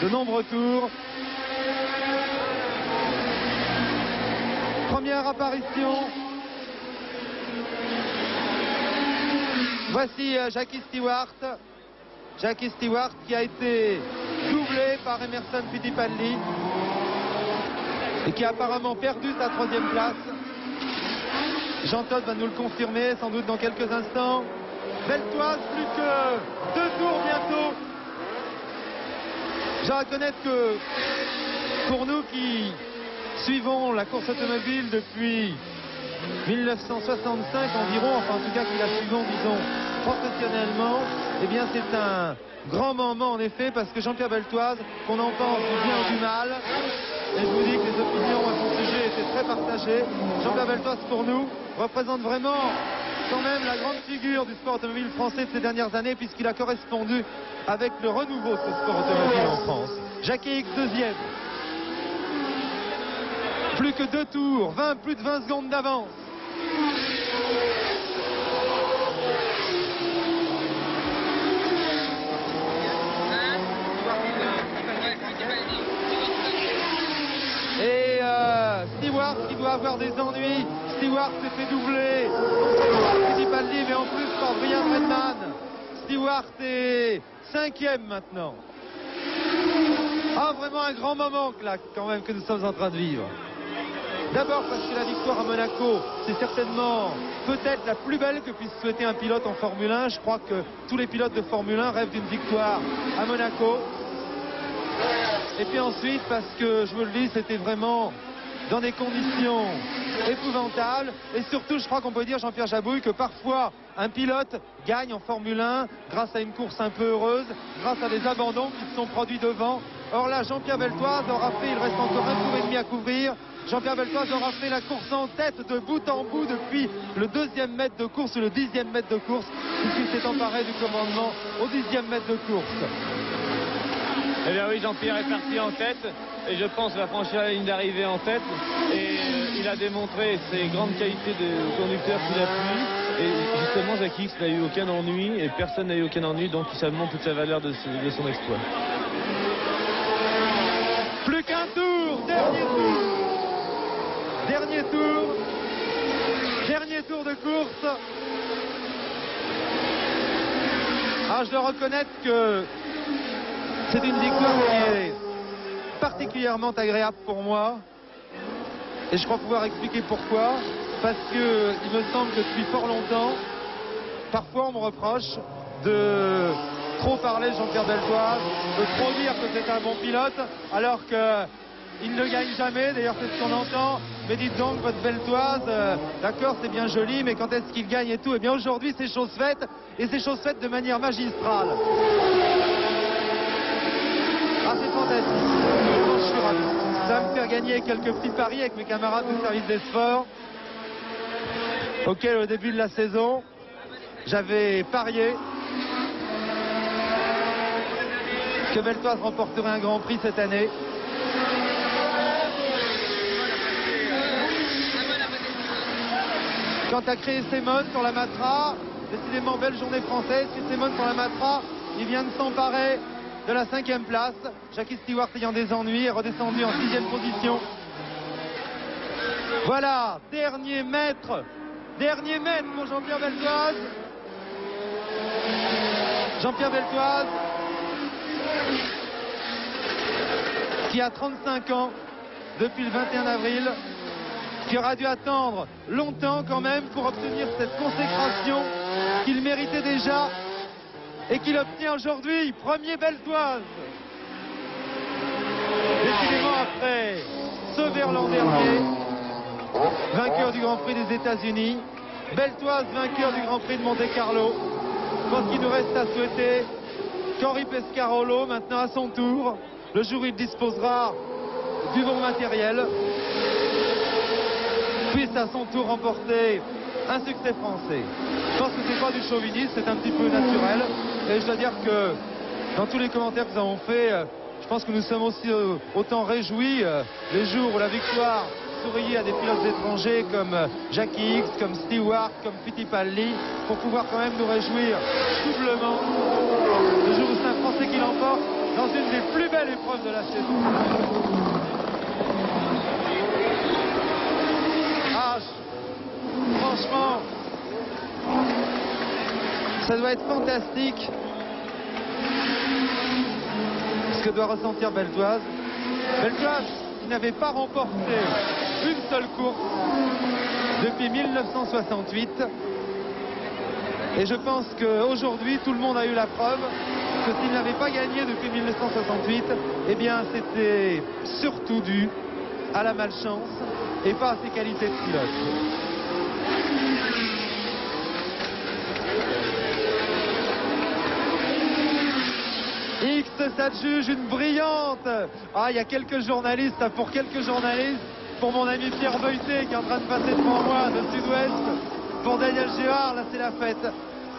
de nombreux tours. Première apparition. Voici Jackie Stewart qui a été doublé par Emerson Fittipaldi et qui a apparemment perdu sa 3e place. Jean Todt va nous le confirmer sans doute dans quelques instants. Beltoise, plus que 2 tours bientôt. Je dois reconnaître que pour nous qui suivons la course automobile depuis 1965 environ, enfin en tout cas qui la suivons, disons, professionnellement, eh bien c'est un grand moment en effet, parce que Jean-Pierre Beltoise, qu'on en pense du bien ou du mal, et je vous dis que les opinions à son sujet étaient très partagées, Jean-Pierre Beltoise pour nous représente vraiment quand même la grande figure du sport automobile français de ces dernières années, puisqu'il a correspondu avec le renouveau de ce sport automobile en France. Jackie X 2e. Plus que 2 tours, plus de 20 secondes d'avance. Et Stewart qui doit avoir des ennuis. Stewart s'est fait doubler par Fittipaldi, mais en plus par Brian Redman. Stewart est 5e maintenant. Ah, vraiment un grand moment là, quand même, que nous sommes en train de vivre. D'abord parce que la victoire à Monaco, c'est certainement peut-être la plus belle que puisse souhaiter un pilote en Formule 1. Je crois que tous les pilotes de Formule 1 rêvent d'une victoire à Monaco. Et puis ensuite parce que, je vous le dis, c'était vraiment dans des conditions épouvantables. Et surtout, je crois qu'on peut dire, Jean-Pierre Jabouille, que parfois un pilote gagne en Formule 1 grâce à une course un peu heureuse, grâce à des abandons qui se sont produits devant. Or là, Jean-Pierre Beltoise aura fait, il reste encore un tour et demi à couvrir. Jean-Pierre Beltoise aura fait la course en tête de bout en bout depuis le 2e mètre de course ou le 10e mètre de course, puisqu'il s'est emparé du commandement au 10e mètre de course. Eh bien oui, Jean-Pierre est parti en tête et je pense va franchir la ligne d'arrivée en tête. Et il a démontré ses grandes qualités de conducteur qu'il a pu. Et justement, Jackie X n'a eu aucun ennui et personne n'a eu aucun ennui, donc ça montre toute la valeur de son exploit. Plus qu'un tour, dernier tour. Dernier tour. Dernier tour de course. Ah, je dois reconnaître que c'est une victoire qui est particulièrement agréable pour moi. Et je crois pouvoir expliquer pourquoi. Parce que il me semble que depuis fort longtemps, parfois on me reproche de trop parler de Jean-Pierre Beltoise, de trop dire que c'est un bon pilote, alors qu'il ne gagne jamais. D'ailleurs, c'est ce qu'on entend. Mais dites donc, votre Beltoise, d'accord, c'est bien joli, mais quand est-ce qu'il gagne et tout? Eh bien, aujourd'hui, c'est chose faite, et c'est chose faite de manière magistrale. Ah, c'est fantastique. Je suis ravi. Ça va me faire gagner quelques petits paris avec mes camarades du service des sports, auquel au début de la saison, j'avais parié que Beltoise remporterait un Grand Prix cette année. Quant à créer Simon sur la Matra, décidément belle journée française, Simon sur la Matra, il vient de s'emparer de la 5e place. Jackie Stewart ayant des ennuis est redescendu en 6e position. Voilà, dernier mètre pour Jean-Pierre Beltoise. Jean-Pierre Beltoise, qui a 35 ans depuis le 21 avril, qui aura dû attendre longtemps quand même pour obtenir cette consécration qu'il méritait déjà et qu'il obtient aujourd'hui. Premier Beltoise. Décidément, après ce Verlan dernier, vainqueur du Grand Prix des États-Unis, Beltoise vainqueur du Grand Prix de Monte-Carlo. Je pense qu'il nous reste à souhaiter qu'Henri Pescarolo, maintenant à son tour, le jour où il disposera du bon matériel, puisse à son tour remporter un succès français. Je pense que c'est pas du chauvinisme, c'est un petit peu naturel. Et je dois dire que dans tous les commentaires que nous avons faits, je pense que nous sommes aussi autant réjouis les jours où la victoire souriait à des pilotes étrangers comme Jackie X, comme Stewart, comme Fittipaldi, pour pouvoir quand même nous réjouir doublement le jour où c'est un Français qui l'emporte dans une des plus belles épreuves de la saison. Ah, franchement, ça doit être fantastique ce que doit ressentir Beltoise. Beltoise qui n'avait pas remporté une seule course depuis 1968. Et je pense qu'aujourd'hui, tout le monde a eu la preuve que s'il n'avait pas gagné depuis 1968, eh bien c'était surtout dû à la malchance et pas à ses qualités de pilote. X s'adjuge une brillante. Ah, il y a quelques journalistes, pour mon ami Pierre Beuté qui est en train de passer devant moi de Sud-Ouest, pour Daniel Géard, là c'est la fête.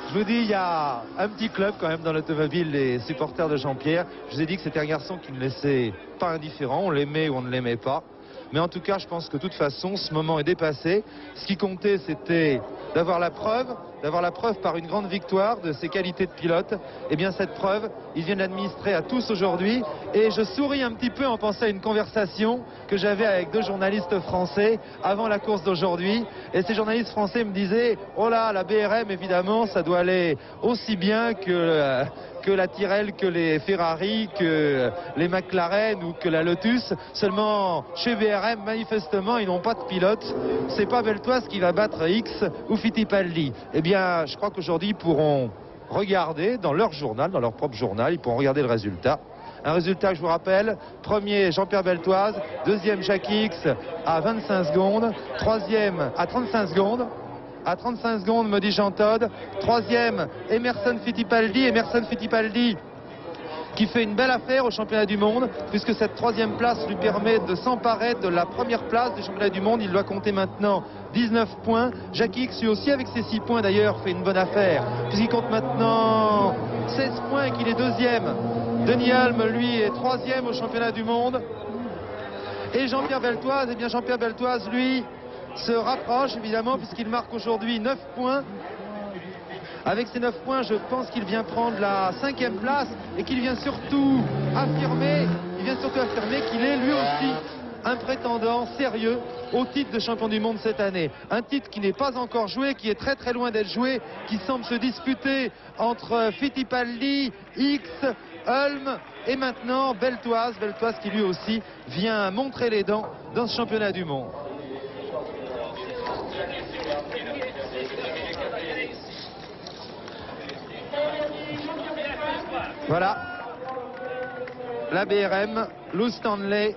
Je vous dis, il y a un petit club quand même dans l'automobile, les supporters de Jean-Pierre. Je vous ai dit que c'était un garçon qui ne laissait pas indifférent, on l'aimait ou on ne l'aimait pas. Mais en tout cas, je pense que de toute façon, ce moment est dépassé. Ce qui comptait, c'était d'avoir la preuve par une grande victoire de ses qualités de pilote. Et bien cette preuve, ils viennent l'administrer à tous aujourd'hui. Et je souris un petit peu en pensant à une conversation que j'avais avec 2 journalistes français avant la course d'aujourd'hui. Et ces journalistes français me disaient, oh là, la BRM, évidemment, ça doit aller aussi bien que la Tyrrell, que les Ferrari, que les McLaren ou que la Lotus. Seulement, chez BRM, manifestement, ils n'ont pas de pilote. C'est pas Beltoise qui va battre X ou Fittipaldi. Eh bien, je crois qu'aujourd'hui, ils pourront regarder dans leur journal, dans leur propre journal, ils pourront regarder le résultat. Un résultat que je vous rappelle, premier Jean-Pierre Beltoise, deuxième Jackie X à 25 secondes, troisième à 35 secondes. À 35 secondes, me dit Jean Todt. Troisième, Emerson Fittipaldi qui fait une belle affaire au championnat du monde, puisque cette 3e place lui permet de s'emparer de la première place du championnat du monde. Il doit compter maintenant 19 points. Jackie X, lui aussi, avec ses 6 points d'ailleurs, fait une bonne affaire, puisqu'il compte maintenant 16 points et qu'il est 2e. Denis Halm, lui, est 3e au championnat du monde. Et Jean-Pierre Beltoise, eh bien Jean-Pierre Beltoise, lui, se rapproche évidemment, puisqu'il marque aujourd'hui 9 points. Avec ces 9 points, je pense qu'il vient prendre la 5e place et qu'il vient surtout affirmer qu'il est lui aussi un prétendant sérieux au titre de champion du monde cette année. Un titre qui n'est pas encore joué, qui est très très loin d'être joué, qui semble se disputer entre Fittipaldi, X, Hulme et maintenant Beltoise qui lui aussi vient montrer les dents dans ce championnat du monde. Voilà, la BRM, Lou Stanley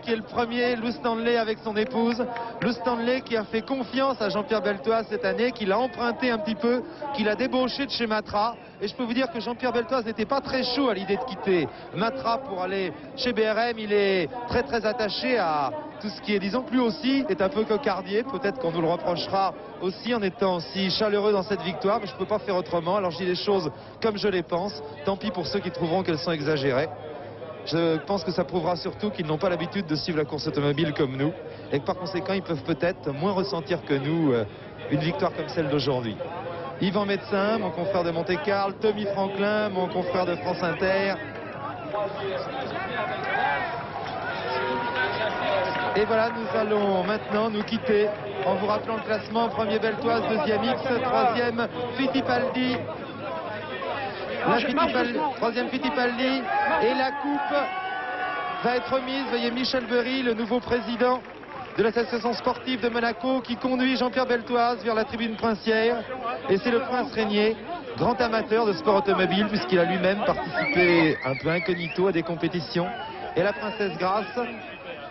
qui est le premier, Lou Stanley avec son épouse, Lou Stanley qui a fait confiance à Jean-Pierre Beltoise cette année, qui l'a emprunté un petit peu, qui l'a débauché de chez Matra. Et je peux vous dire que Jean-Pierre Beltoise n'était pas très chaud à l'idée de quitter Matra pour aller chez BRM. Il est très très attaché à tout ce qui est, disons que lui aussi est un peu cocardier. Peut-être qu'on nous le reprochera aussi en étant si chaleureux dans cette victoire, mais je ne peux pas faire autrement. Alors je dis les choses comme je les pense. Tant pis pour ceux qui trouveront qu'elles sont exagérées. Je pense que ça prouvera surtout qu'ils n'ont pas l'habitude de suivre la course automobile comme nous, et que par conséquent ils peuvent peut-être moins ressentir que nous une victoire comme celle d'aujourd'hui. Yvan Médecin, mon confrère de Monte-Carlo, Tommy Franklin, mon confrère de France Inter. Et voilà, nous allons maintenant nous quitter en vous rappelant le classement. Premier Beltoise, deuxième X, troisième Fittipaldi. Troisième Fittipaldi, et la coupe va être remise. Voyez Michel Berry, le nouveau président de l'association sportive de Monaco, qui conduit Jean-Pierre Beltoise vers la tribune princière. Et c'est le prince Régnier, grand amateur de sport automobile, puisqu'il a lui-même participé un peu incognito à des compétitions. Et la princesse Grace,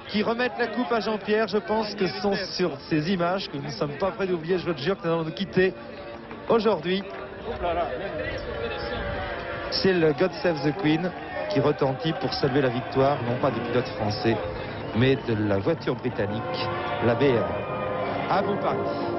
qui remettent la coupe à Jean-Pierre. Je pense que ce sont sur ces images que nous ne sommes pas prêts d'oublier. Je vous jure que nous allons nous quitter aujourd'hui. C'est le God Save the Queen qui retentit pour saluer la victoire, non pas du pilote français, mais de la voiture britannique, la BRM. À vous Paris.